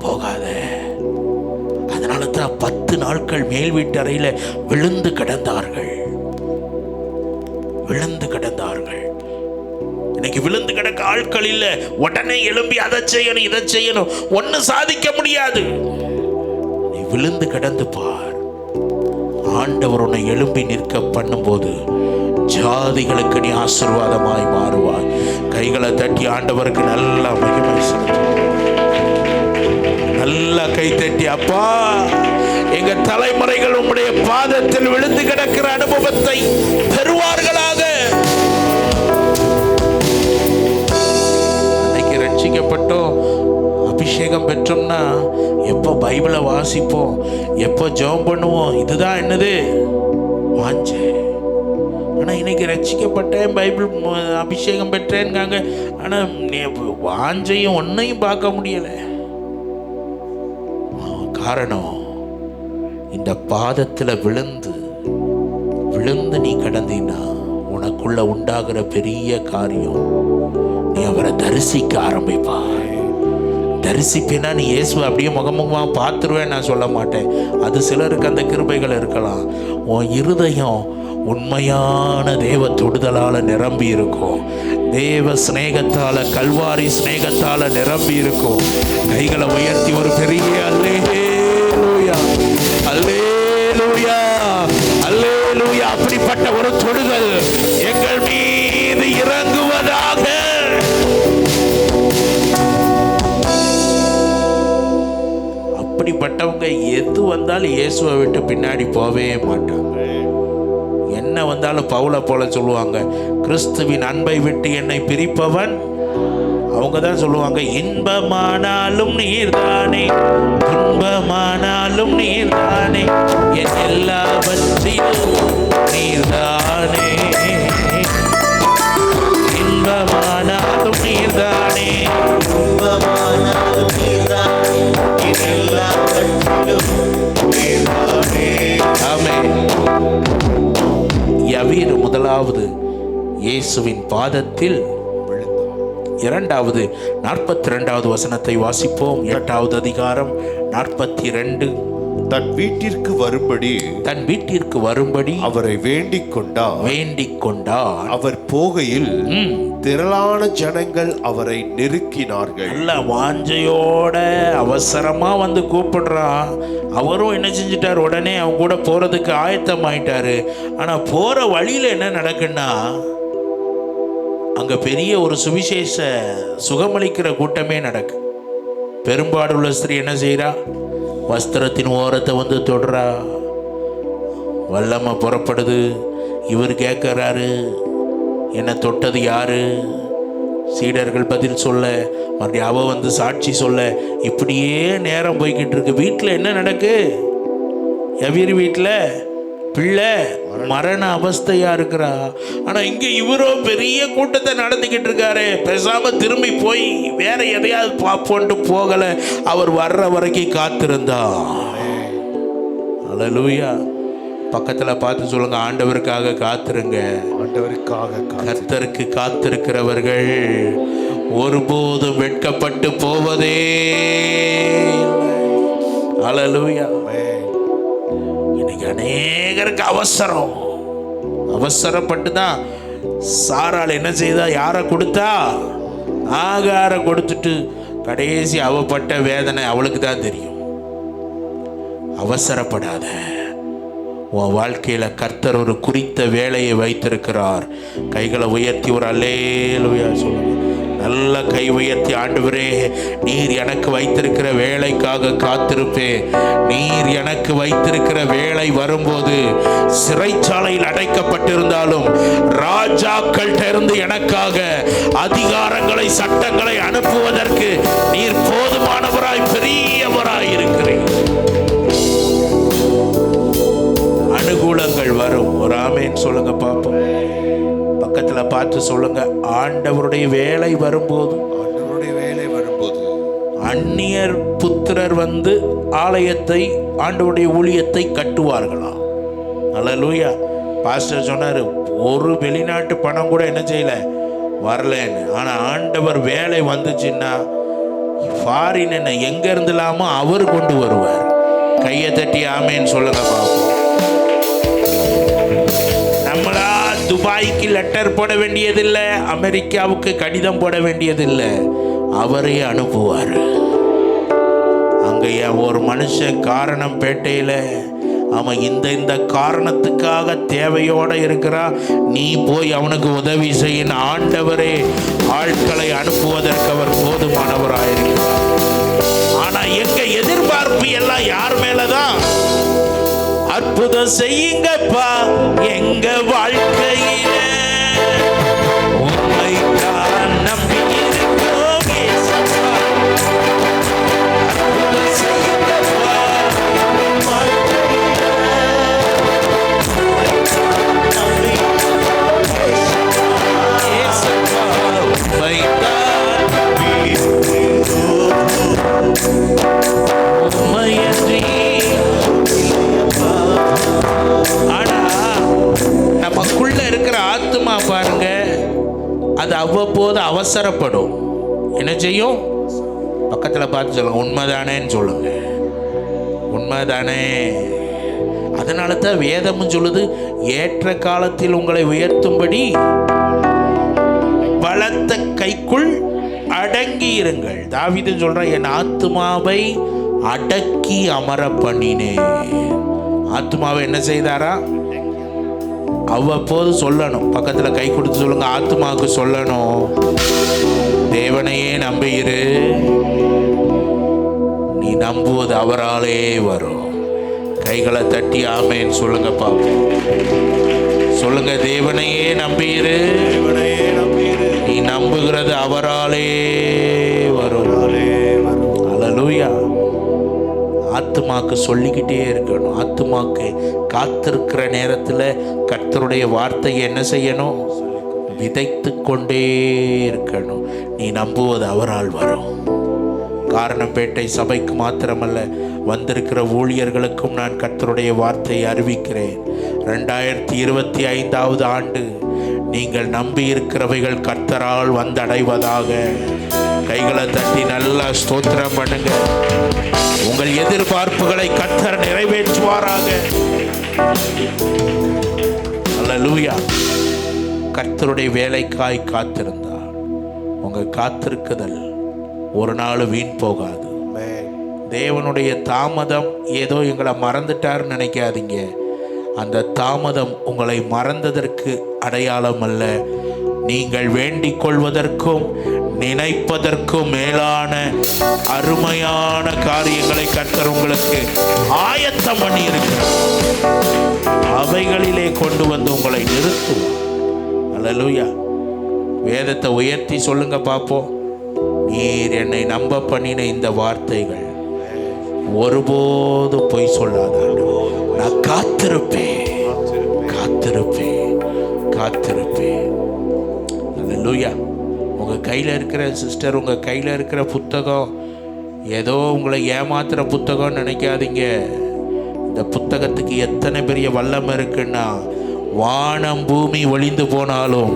போகாத. நாட்கள் மேல் வீட்டு அறையில விழுந்து கிடந்தார்கள். இன்னைக்கு விழுந்து கிடக்க ஆட்கள் இல்ல. உடனே எழும்பி அதை செய்யணும் இதை செய்யணும், ஒன்னும் சாதிக்க முடியாது. நீ விழுந்து கிடந்து பார். ஆண்டவர் உன்னை எழும்பி நிற்க பண்ணும்போது ஜாதிகளுக்கு நீ ஆசீர்வாதமாய் மாறுவாய். கைகளை தட்டி ஆண்டவருக்கு நல்லா மகிமை செலுத்து. நல்லா கை தட்டி, அப்பா எங்க தலைமுறைகள் உம்முடைய பாதத்தில் விழுந்து கிடக்கிற அனுபவத்தை பெறுவார்களாக. அன்னைக்கு ரட்சிக்கப்பட்டோம், அபிஷேகம் பெற்றோம்னா எப்போ பைபிளை வாசிப்போம், எப்போ ஜெபம் பண்ணுவோம், இதுதான் என்னது வாஞ்சை. ஆனால் இன்னைக்கு ரட்சிக்கப்பட்டேன், பைபிள் அபிஷேகம் பெற்றேன்காங்க, ஆனால் வாஞ்சையும் ஒன்றையும் பார்க்க முடியலை. காரணம், இந்த பாதத்தில் விழுந்து நீ கடந்தீன்னா உனக்குள்ள உண்டாகிற பெரிய காரியம், நீ அவரை தரிசிக்க ஆரம்பிப்பாய். தரிசிப்பினா நீ இயேசுவை அப்படியே முகமுகமாக பார்த்துருவேன் நான் சொல்ல மாட்டேன். அது சிலருக்கு அந்த கிருபைகள் இருக்கலாம். உன் இருதயம் உண்மையான தேவ தொடுதலால் நிரம்பி இருக்கும். தேவ சிநேகத்தால், கல்வாரி சிநேகத்தால் நிரம்பி இருக்கும். கைகளை உயர்த்தி ஒரு பெரிய அல்லேலூயா, அல்லேலூயா, அல்லேலூயா, அப்படிப்பட்ட ஒரு தொடுதல் எங்கள் மீது இறங்குவதாக. அப்படிப்பட்டவங்க எது வந்தாலும் இயேசுவை விட்டு பின்னாடி போவே மாட்டாங்க. என்ன வந்தாலும் பவுலை போல சொல்லுவாங்க, கிறிஸ்துவின் அன்பை விட்டு என்னை பிரிப்பவன். அவங்க தான் சொல்லுவாங்க, இன்பமானாலும் நீர்தானே, துன்பமானாலும் நீர்தானே, என் எல்லாவற்றிலும் நீர்தானே. இன்பமானாலும் நீர்தானே, துன்பமானாலும் நீர்தானே, என் எல்லாவற்றிலும் நீர்தானே. ஆமென். யவீர் முதலாவது இயேசுவின் பாதத்தில் விழுந்தார். இரண்டாவது 42வது வசனத்தை வாசிப்போம். 8வது அதிகாரம் 42. தன் வீட்டிற்கு வரும்படி அவரை வேண்டிக் கொண்டார். அவர் போகையில் திரளான ஜனங்கள் அவரை நெருக்கினார்கள். நல்ல வாஞ்சையோட அவசரமா வந்து கூப்பிடுறான். அவரும் என்ன செஞ்சிட்டார், உடனே அவங்க கூட போறதுக்கு ஆயத்தம் ஆயிட்டாரு. ஆனா போற வழியில என்ன நடக்குன்னா, அங்க பெரிய ஒரு சுவிசேஷ சுகமளிக்கிற கூட்டமே நடக்கு. பெரும்பாடுள்ள ஸ்திரீ என்ன செய்யறா, வஸ்திரத்தின் ஓரத்தை வந்து தொடுறா. வல்லமை புறப்படுது. இவர் கேட்கிறாரு, என்ன தொட்டது யாரு? சீடர்கள் பதில் சொல்ல, மறுபடியும் அவ வந்து சாட்சி சொல்ல, இப்படியே நேரம் போய்கிட்டு இருக்கு. வீட்டில் என்ன நடக்கு? யவீர் வீட்டில் பிள்ளை மரண அவஸ்தையா இருக்கிறா. ஆனா இங்க இவரோ பெரிய கூட்டத்தை நடந்துகிட்டு இருக்காரு. பேசாம திரும்பி போய் வேற எதையாவது பார்ப்போன்ட்டு போகல. அவர் வர்ற வரைக்கும் காத்திருந்தா. அல்லேலூயா. பக்கத்துல பார்த்து சொல்லுங்க, ஆண்டவருக்காக காத்திருங்க. ஆண்டவருக்காக கர்த்தருக்கு காத்திருக்கிறவர்கள் ஒருபோதும் வெட்கப்பட்டு போவதே. அல்லேலூயா. இன்னைக்கு அநேகருக்கு அவசரப்பட்டு தான் சாராள் என்ன செய்தா, யாரை கொடுத்தா? ஆகாரை கொடுத்துட்டு கடைசி அவப்பட்ட வேதனை அவளுக்கு தான் தெரியும். அவசரப்படாத. உன் வாழ்க்கையில கர்த்தர் ஒரு குறித்த வேலையை வைத்திருக்கிறார். கைகளை உயர்த்தி ஒரு அல்லேலூயா சொல்லுங்க. நல்ல கை உயர்த்தி, ஆண்டவரே நீர் எனக்கு வைத்திருக்கிற வேலைக்காக காத்திருப்பேன். நீர் எனக்கு வைத்திருக்கிற வேலை வரும்போது சிறைச்சாலையில் அடைக்கப்பட்டிருந்தாலும் ராஜாக்கள்கிட்ட இருந்து எனக்காக அதிகாரங்களை, சட்டங்களை அனுப்புவதற்கு நீர் போதுமானவராய், பெரியவராய் இருக்கிறேன். அனுகூலங்கள் வரும். ஒரு ஆமேன் சொல்லுங்க பாப்போம். பக்கத்துல பார்த்து சொல்லுங்க, ஆண்டவருடைய வேலை வரும்போது அந்நியர் புத்திரர் வந்து ஆலயத்தை, ஆண்டவருடைய ஊழியத்தை கட்டுவார்களாம். அல்லேலூயா. பாஸ்டர் சொன்னாரு, ஒரு வெளிநாட்டு பணம் கூட என்ன செய்யல, வரலன்னு. ஆனா ஆண்டவர் வேலை வந்துச்சுன்னா ஃபாரின் என்ன எங்க இருந்துலாமோ அவர் கொண்டு வருவார். கையை தட்டி ஆமேன்னு சொல்லுங்க பாப்போம். நம்மளா துபாய்க்கு லெட்டர் போட வேண்டியதில்லை, அமெரிக்காவுக்கு கடிதம் போட வேண்டியதில்லை, அவரே அனுப்புவார். அங்கே ஒரு மனுஷன் காரணம் பேட்டையில் அவன் இந்த காரணத்துக்காக தேவையோடு இருக்கிறான், நீ போய் அவனுக்கு உதவி செய்ய ஆண்டவரே ஆட்களை அனுப்புவதற்கு அவர் போதுமானவராயிருக்கிறார். ஆனா எங்க எதிர்பார்ப்பு எல்லாம் யார் மேலதான்? அற்புதம் செய்யுங்கப்பா எங்க வாழ்க்கையில, உண்மைதான் நம்பி இருக்கோம் இயேசுவா. அற்புதம் செய்யுங்கப்பா வாழ்க்கையில, உண்மைதான் நம்பி இருக்கோம் இயேசுவா. உண்மைதான் நம்பி உண்மையன்றி. ஆனா நமக்குள்ள இருக்கிற ஆத்மா பாருங்க, அது அவ்வப்போது அவசரப்படும். என்ன செய்யும்? பக்கத்துல பார்த்து சொல்லுங்க, உண்மைதானேன்னு சொல்லுங்க, உண்மைதானே. அதனால தான் வேதமும் சொல்லுது, ஏற்ற காலத்தில் உங்களை உயர்த்தும்படி பலத்த கைக்குள் அடங்கி இருங்கள். தாவீது சொல்றான், என் ஆத்துமாவை அடக்கி அமர பண்ணினேன். ஆத்துமாவை என்ன செய்தாரா? அவ்வப்போது சொல்லணும். பக்கத்துல கை கொடுத்து சொல்லுங்க, ஆத்துமாவுக்கு சொல்லணும், தேவனையே நம்பியிரு, நீ நம்புவது அவராலே வரும். கைகளை தட்டி ஆமேன்னு சொல்லுங்க பாப்போம். சொல்லுங்க, தேவனையே நம்பியிரு, நீ நம்புகிறது அவராலே வரும். அல்லேலூயா. ஆத்துமாக்கு சொல்லிக்கிட்டே இருக்கணும். ஆத்துமாக்கு காத்திருக்கிற நேரத்தில் கர்த்தருடைய வார்த்தையை என்ன செய்யணும்? விதைத்து கொண்டே இருக்கணும். நீ நம்புவது அவரால் வரும். காரணப்பேட்டை சபைக்கு மாத்திரமல்ல, வந்திருக்கிற ஊழியர்களுக்கும் நான் கர்த்தருடைய வார்த்தையை அறிவிக்கிறேன். 2025 ஆண்டு நீங்கள் நம்பி இருக்கிறவைகள் கர்த்தரால் வந்தடைவதாக. கைகளை தட்டி நல்லா ஸ்தோத்திரம் பண்ணுங்க. உங்கள் எதிர்பார்ப்புகளை கர்த்தர் நிறைவேற்றுவாராக. அல்லேலூயா. கர்த்தருடைய வேலைக்காய் காத்திருந்தார். உங்க காத்திருக்குதல் ஒரு நாள் வீண் போகாது. தேவனுடைய தாமதம் ஏதோ எங்களை மறந்துட்டார்னு நினைக்காதீங்க. அந்த தாமதம் உங்களை மறந்ததற்கு அடையாளம் அல்ல. நீங்கள் வேண்டிக் கொள்வதற்கும் நினைப்பதற்கும் மேலான அருமையான காரியங்களை கர்த்தர் உங்களுக்கு ஆயத்தம் பண்ணி இருக்கிறார். அவைகளிலே கொண்டு வந்து உங்களை நிறுத்துவார். அல்லேலூயா. வேதத்தை உயர்த்தி சொல்லுங்க பாப்போம். நீர் என்னை நம்ப பண்ணின இந்த வார்த்தைகள் ஒருபோது பொய் சொல்லாதாண்டு. நான் காத்திருப்பேன், காத்திருப்பேன், காத்திருப்பேன். அல்லேலூயா. உங்கள் கையில் இருக்கிற சிஸ்டர், உங்கள் கையில் இருக்கிற புத்தகம் ஏதோ உங்களை ஏமாத்துகிற புத்தகம்னு நினைக்காதீங்க. இந்த புத்தகத்துக்கு எத்தனை பெரிய வல்லமை இருக்குன்னா, வானம் பூமி ஒளிந்து போனாலும்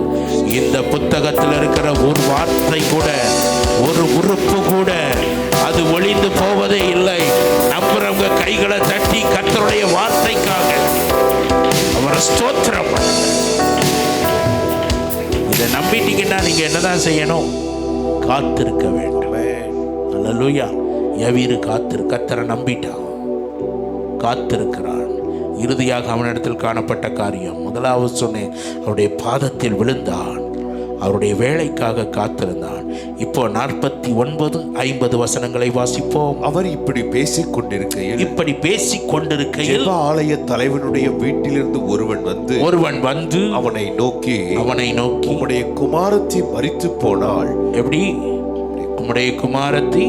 இந்த புத்தகத்தில் இருக்கிற ஒரு வார்த்தை கூட, ஒரு உறுப்பு கூட அது ஒளிந்து போவதே இல்லை. நம்புறவங்க கைகளை தட்டி கர்த்தருடைய வார்த்தைக்காக அவரை ஸ்தோத்திரம் பண்ணுங்க. இதை நம்பிட்டீங்கன்னா நீங்க என்னதான் செய்யணும்? காத்திருக்க வேண்டும். அல்லேலூயா. யவீரு கர்த்தரை நம்பிட்டான், காத்திருக்கிறான். இறுதியாக அவனிடத்தில் காணப்பட்ட காரியம், முதலாவது சொன்னேன், அவருடைய பாதத்தில் விழுந்தான், அவருடைய வேலைக்காக காத்திருந்தான். இப்போ 49-50 வசனங்களை வாசிப்போம். அவர் இப்படி பேசிக் கொண்டிருக்கையில் ஆலய தலைவனுடைய வீட்டிலிருந்து ஒருவன் வந்து அவனை நோக்கி உம்முடைய குமாரத்தி மரித்து போனாள். எப்படி? உம்முடைய குமாரத்தி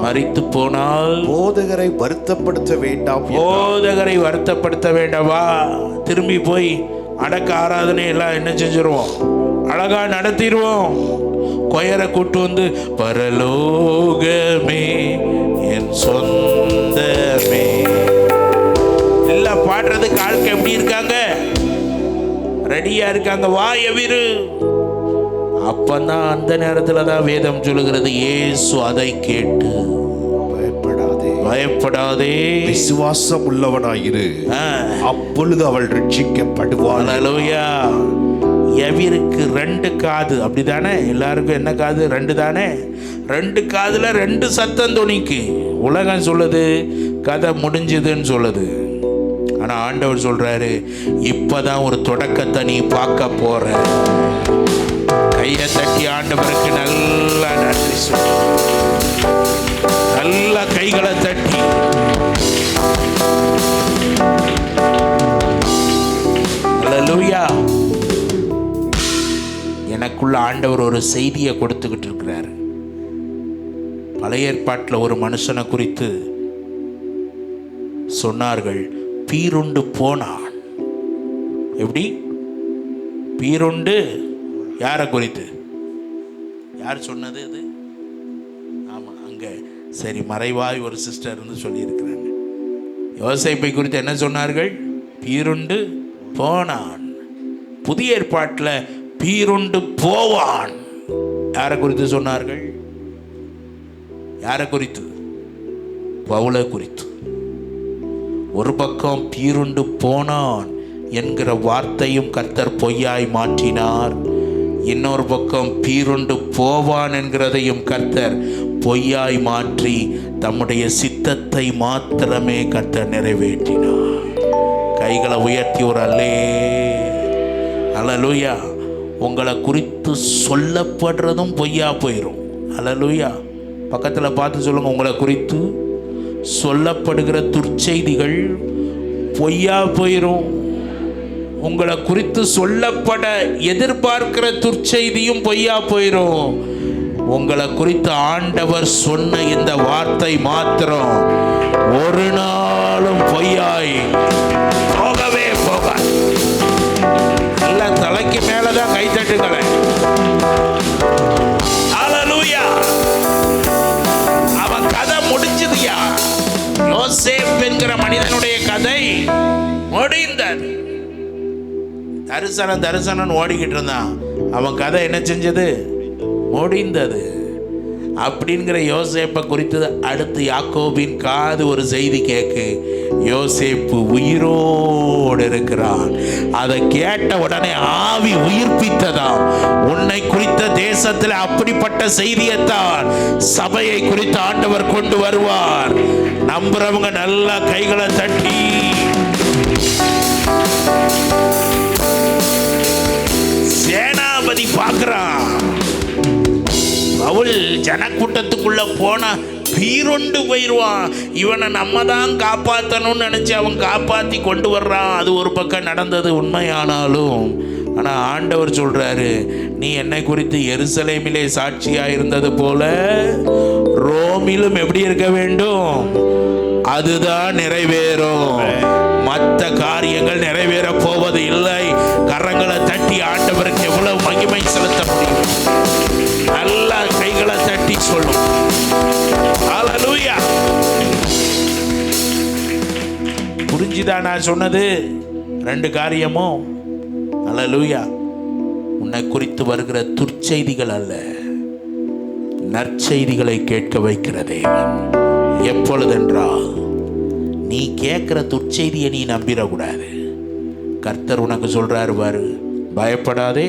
மரித்து போனால் போதகரை வருத்தப்படுத்த வேண்டாம். போதகரை வருத்தப்படுத்த வேண்டாவா? திரும்பி போய் அடக்க ஆராதனை எல்லாம் என்ன செஞ்சிருவோம்? அழகா நடத்திடுவோம். கொயரை கூட்டு வந்து, பரலோகமே என் சொந்தமே எல்லாம் பாடுறதுக்கு ஆட்கள் எப்படி இருக்காங்க? ரெடியா இருக்காங்க. வா யவீரு. அப்பந்தான் அந்த நேரத்துல தான் வேதம் சொல்லுகிறது, இயேசு அதை கேட்டு பயப்படாதே, விசுவாசம் உள்ளவனாயிரு, அப்பொழுது அவள் ரட்சிக்கப்படுவாள். ஹல்லேலூயா. எவிருக்கு 2 காது, அப்படிதானே? எல்லாருக்கும் என்ன காது? 2 தானே? 2 காதுல 2 சத்தம் துணிக்கு. உலகம் சொல்லுது கதை முடிஞ்சதுன்னு சொல்லுது. ஆனா ஆண்டவர் சொல்றாரு, இப்பதான் ஒரு தொடக்கத்தை நீ பார்க்க போற. கையை தட்டி ஆண்டவருக்கு நல்லா நன்றி சொல்லு. நல்ல கைகளை தட்டி ஹல்லேலூயா. எனக்குள்ள ஆண்டவர் ஒரு செய்தியை கொடுத்துக்கிட்டு இருக்கிறார். பழைய ஏற்பாட்டில் ஒரு மனுஷனை குறித்து சொன்னார்கள், பீருண்டு போனான். எப்படி பீருண்டு? யாரை குறித்து? யார் சொன்னது அது? ஆமாம், அங்கே சரி மறைவாய் ஒரு சிஸ்டர் இருந்து சொல்லியிருக்கிறாங்க. யோசேப்பை குறித்து என்ன சொன்னார்கள்? பீருண்டு போனான். புதிய ஏற்பாட்டில் பீருண்டு போவான். யாரை குறித்து சொன்னார்கள்? யாரை குறித்து? பவுலை குறித்து. ஒரு பக்கம் பீருண்டு போனான் என்கிற வார்த்தையும் கர்த்தர் பொய்யாய் மாற்றினார். இன்னொரு பக்கம் பீருண்டு போவான் என்கிறதையும் கர்த்தர் பொய்யாய் மாற்றி தம்முடைய சித்தத்தை மாத்திரமே கர்த்தர் நிறைவேற்றினார். கைகளை உயர்த்தி ஒரு அல்லேலூயா. உங்களை குறித்து சொல்லப்படுறதும் பொய்யா போயிடும். அல்லேலூயா. பக்கத்தில் பார்த்து சொல்லுங்க, உங்களை குறித்து சொல்லப்படுகிற துர்ச்செய்திகள் பொய்யா போயிடும். உங்களை குறித்து சொல்லப்பட எதிர்பார்க்கிற துர்ச்செய்தியும் பொய்யா போயிடும். உங்களை குறித்து ஆண்டவர் சொன்ன இந்த வார்த்தை மாத்திரம் ஒரு நாளும் பொய்யாய் போகவே போகாது. நல்ல தலைக்கு மேலதான் கைத்தட்டுங்களேன். ஹல்லேலூயா. அவன் கதை முடிஞ்சதுயா. யோசேப் என்கிற மனிதனுடைய கதை முடிந்தது. தரிசனம் ஓடிக்கிட்டு இருந்தான். அவன் கதை என்ன செஞ்சது? முடிந்தது. அப்படிங்கிற யோசேப்பை குறித்து அடுத்து யாக்கோபின் காது ஒரு செய்தி கேட்கு, யோசேப்பு உயிரோடு இருக்கிறான். அதை கேட்ட உடனே ஆவி உயிர்ப்பித்ததாம். உன்னை குறித்த தேசத்தில் அப்படிப்பட்ட செய்தியைத்தான் சபையை குறித்து ஆண்டவர் கொண்டு வருவார். நம்புறவங்க நல்லா கைகளை தட்டி சேனாபதி பார்க்கிறான். பவுல் ஜனக்கூட்டத்துக்குள்ள போனா பீருண்டு போயிடுவான். இவனை நம்ம தான் காப்பாற்றணும்னு நினைச்சு அவன் காப்பாற்றி கொண்டு வர்றான். அது ஒரு பக்கம் நடந்தது உண்மையானாலும், ஆனால் ஆண்டவர் சொல்றாரு, நீ என்னை குறித்து எருசலேமிலே சாட்சியா இருந்தது போல ரோமிலும் எப்படி இருக்க வேண்டும்? அதுதான் நிறைவேறும். மற்ற காரியங்கள் நிறைவேற போவது இல்லை. கரங்களை தட்டி ஆண்டவருக்கு எவ்வளவு மகிமை செலுத்த முடியும்? நல்லா கைகளை தட்டி சொல்லும். ஹல்லேலூயா. புரிஞ்சுதா நான் சொன்னது? 2 காரியமும். ஹல்லேலூயா. உன்னை குறித்து வருகிற துர்ச்செய்திகள் அல்ல, நற்செய்திகளை கேட்க வைக்கிற தேவன். எப்பொழுதென்றால் நீ கேட்கிற துர்ச்செய்தியை நீ நம்பிடக்கூடாது. கர்த்தர் உனக்கு சொல்றாரு பாரு, பயப்படாதே,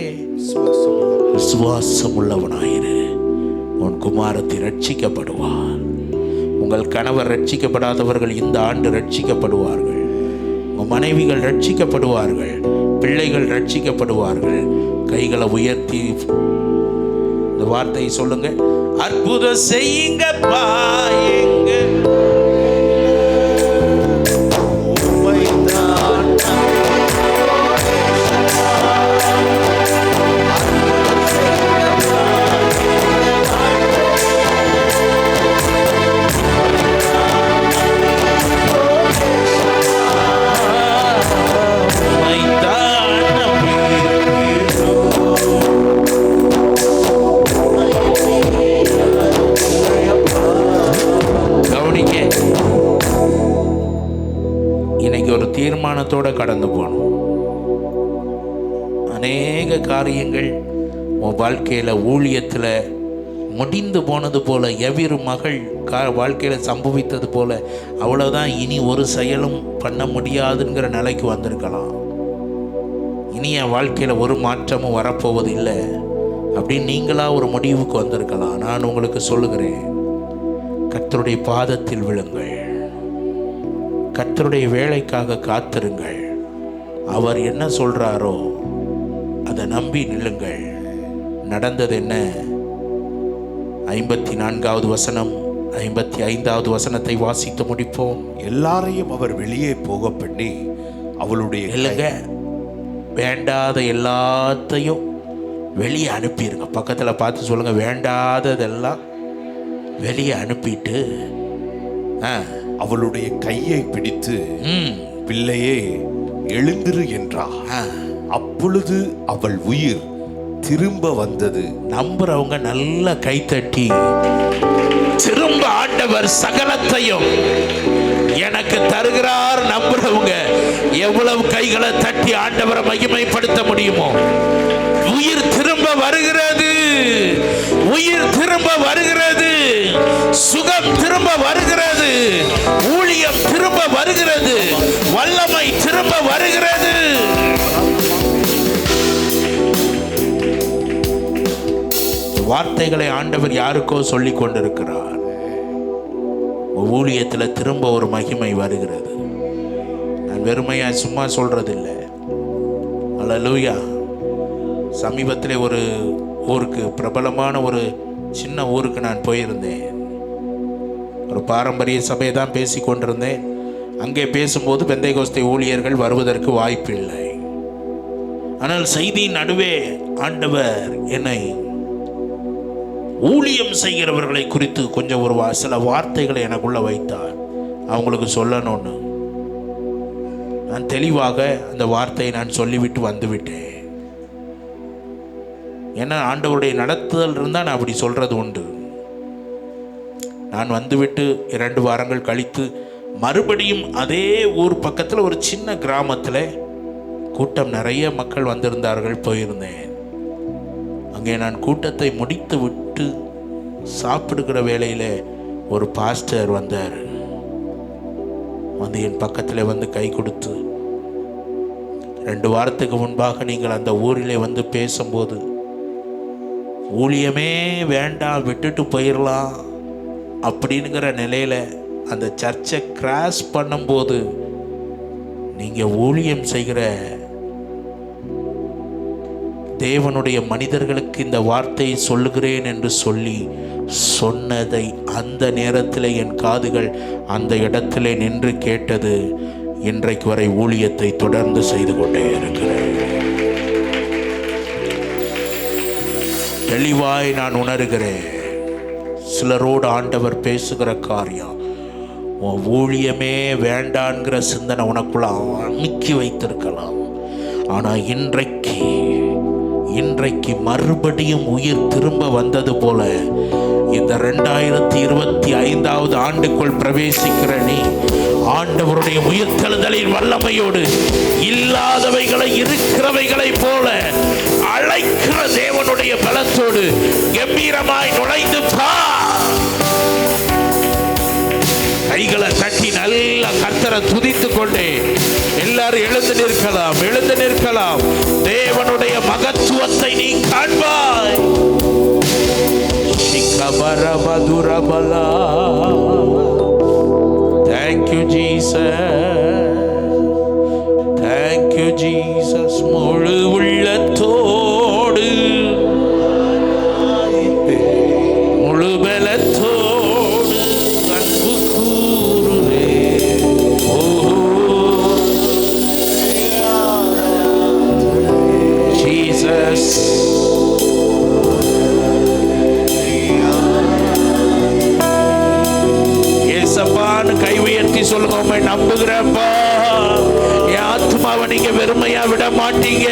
விசுவாசம் உள்ளவனாயிரு, உன் குமாரத்தை ரட்சிக்கப்படுவார். உங்கள் கணவர் ரட்சிக்கப்படாதவர்கள் இந்த ஆண்டு ரட்சிக்கப்படுவார்கள். உங்கள் மனைவிகள் ரட்சிக்கப்படுவார்கள். பிள்ளைகள் ரட்சிக்கப்படுவார்கள். கைகளை உயர்த்தி இந்த வார்த்தையை சொல்லுங்க, அற்புதம் செய்யுங்கப்பா எங்க தீர்மானத்தோட கடந்து போகணும். அநேக காரியங்கள் உன் வாழ்க்கையில் ஊழியத்தில் முடிந்து போனது போல, எவ்விரு மகள் வாழ்க்கையில் சம்பவித்தது போல, அவ்வளோதான், இனி ஒரு செயலும் பண்ண முடியாதுங்கிற நிலைக்கு வந்திருக்கலாம். இனி என் வாழ்க்கையில் ஒரு மாற்றமும் வரப்போவது இல்லை அப்படின்னு நீங்களா ஒரு முடிவுக்கு வந்திருக்கலாம். நான் உங்களுக்கு சொல்லுகிறேன், கர்த்தருடைய பாதத்தில் விழுங்கள், கர்த்தருடைய வேலைக்காக காத்திருங்கள். அவர் என்ன சொல்றாரோ அதை நம்பி நில்லுங்கள். நடந்தது என்ன? 54வது வசனம், 55வது வசனத்தை வாசித்து முடிப்போம். எல்லாரையும் அவர் வெளியே போக பண்ணி அவளுடைய இல்லைங்க, வேண்டாத எல்லாத்தையும் வெளியே அனுப்பிடுங்க. பக்கத்தில் பார்த்து சொல்லுங்க, வேண்டாததெல்லாம் வெளியே அனுப்பிட்டு அவளுடைய கையை பிடித்து பிள்ளையே எழுந்திரு என்றார். அப்பொழுது அவள் உயிர் திரும்ப வந்தது. நம்புறவங்க நல்ல கைத்தட்டி திரும்ப ஆண்டவர் சகலத்தையும் எனக்கு தருகிறார் நம்புறவங்க எவ்வளவு கைகளை தட்டி ஆண்டவரை மகிமைப்படுத்த முடியுமோ. உயிர் திரும்ப வருகிறது, உயிர் திரும்ப வருகிறது, சுகம் திரும்ப வருகிறது, ஊழியம் திரும்ப வருகிறது, வல்லமை திரும்ப வருகிறது. வார்த்தைகளை ஆண்டவர் யாருக்கோ சொல்லி கொண்டிருக்கிறார். ஊழியத்தில் திரும்ப ஒரு மகிமை வருகிறது. நான் வெறுமையா சும்மா சொல்றதில்லை. அல்லேலூயா. சமீபத்தில் ஒரு ஊருக்கு, பிரபலமான ஒரு சின்ன ஊருக்கு நான் போயிருந்தேன். ஒரு பாரம்பரிய சபையை தான் பேசி கொண்டிருந்தேன். அங்கே பேசும்போது பெந்தைகோஸ்தை ஊழியர்கள் வருவதற்கு வாய்ப்பில்லை. ஆனால் செய்தியின் நடுவே ஆண்டவர் என்னை ஊழியம் செய்கிறவர்களை குறித்து கொஞ்சம் சில வார்த்தைகளை எனக்குள்ள வைத்தார். அவங்களுக்கு சொல்லணும்னு நான் தெளிவாக அந்த வார்த்தையை நான் சொல்லிவிட்டு வந்துவிட்டேன். ஏன்னா ஆண்டவருடைய நடத்துதல் இருந்தால் நான் அப்படி சொல்றது உண்டு. நான் வந்துவிட்டு 2 வாரங்கள் கழித்து மறுபடியும் அதே ஊர் பக்கத்தில் ஒரு சின்ன கிராமத்தில் கூட்டம், நிறைய மக்கள் வந்திருந்தார்கள். போயிருந்தேன். அங்கே நான் கூட்டத்தை முடித்து விட்டு சாப்பிடுகிற வேளையில் ஒரு பாஸ்டர் வந்தார். வந்து என் பக்கத்தில் வந்து கை கொடுத்து, 2 வாரத்துக்கு முன்பாக நீங்கள் அந்த ஊரிலே வந்து பேசும்போது ஊழியமே வேண்டாம், விட்டுட்டு போயிடலாம் அப்படிங்கிற நிலையில் அந்த சர்ச்சை கிராஸ் பண்ணும்போது நீங்கள் ஊழியம் செய்கிற தேவனுடைய மனிதர்களுக்கு இந்த வார்த்தையை சொல்லுகிறேன் என்று சொல்லி சொன்னதை அந்த நேரத்தில் என் காதுகள் அந்த இடத்திலே நின்று கேட்டது. இன்றைக்கு வரை ஊழியத்தை தொடர்ந்து செய்து கொண்டே இருக்கிறேன். தெளிவாய் நான் உணர்கிறேன், சிலரோடு ஆண்டவர் பேசுகிற காரியம், உன் ஊழியமே வேண்டான்கிற சிந்தனை உனக்குள்ள அமுக்கி வைத்திருக்கலாம். ஆனால் இன்றைக்கு மறுபடியும் உயிர் திரும்ப வந்தது போல இந்த 2025வது ஆண்டுக்குள் பிரவேசிக்கிற நீ ஆண்டவருடைய உயிர்த்தெழுதலின் வல்லமையோடு இல்லாதவைகளை இருக்கிறவைகளை போல அழைக்கிற தேவனுடைய பலத்தோடு கம்பீரமாய் நுழைந்து கைகளை தட்டி நல்ல கர்த்தரை துதித்து கொண்டே எல்லாரும் எழுந்து நிற்கலாம். தேவனுடைய மகத்துவத்தை நீ காண்பாய். Thank you Jesus. முழு உள்ளத்தோடு முழு பலத்தோடு அன்பு கூறுவே. Jesus. ஏசப்பான்னு கை உயர்த்தி சொல்லுங்க, உண்மை நம்புகிறப்பா, என் ஆத்மாவை நீங்க வெறுமையா விட மாட்டீங்க.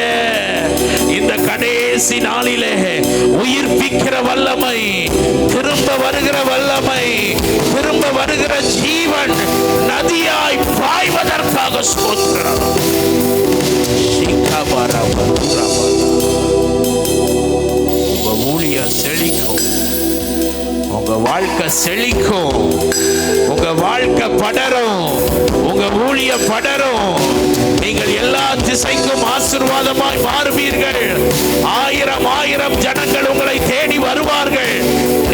இந்த கடைசி நாளிலே உயிர்ப்பிக்கிற வல்லமை, திரும்ப வருகிற வல்லமை, திரும்ப வருகிற ஜீவன் நதியாய் பாய்வதற்காக ஸ்தோத்திரம். ஊழிய செழிக்கும், உங்க வாழ்க்கை செழிக்கும், உங்க வாழ்க்கை படரும், உங்க ஊழிய படரும். நீங்கள் எல்லா திசைக்கும் ஆசீர்வாதமாய் மாறுவீர்கள். ஆயிரம் ஆயிரம் ஜனங்கள் உங்களை தேடி வருவார்கள்.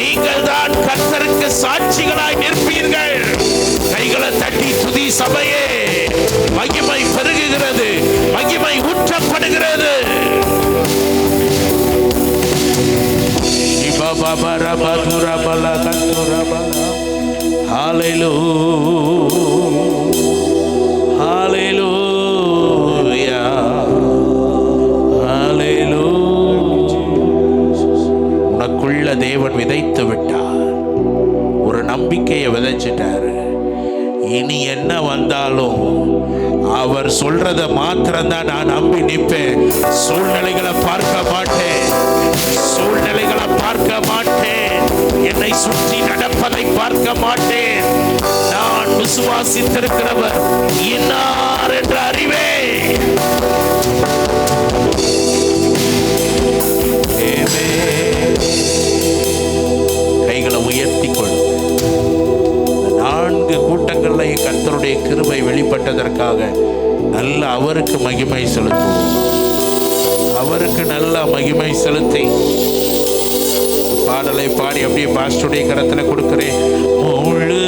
நீங்கள் தான் கர்த்தருக்கு சாட்சிகளாய் நிற்பீர்கள். கைகளை தட்டி துதி சபையே. மகிமை பெருகுகிறது, மகிமை ஊற்றப்படுகிறது. உனக்குள்ள தேவன் விதைத்து விட்டார். ஒரு நம்பிக்கையை விதைச்சிட்டாரு. இனி என்ன வந்தாலும் அவர் சொல்றத மாத்திரம்தான் நான் நம்பி நிற்பேன். சூழ்நிலைகளை பார்க்க மாட்டேன், சூழ்நிலைகளை பார்க்க மாட்டேன், என்னை சுற்றி நடப்பதை பார்க்க மாட்டேன். நான் விசுவாசித்திருக்கிறவர் இன்னார் என்று அறிவேன். கைகளை உயர்த்தி கொள்ளும். 4 கூட்டங்களில் கர்த்தருடைய கிருபை வெளிப்பட்டதற்காக நல்ல அவருக்கு மகிமை செலுத்துவோம். அவருக்கு நல்ல மகிமை செலுத்தி பாடலை பாடி அப்படியே பாஸ்டருடைய கரத்தில் கொடுக்கிறேன். முழு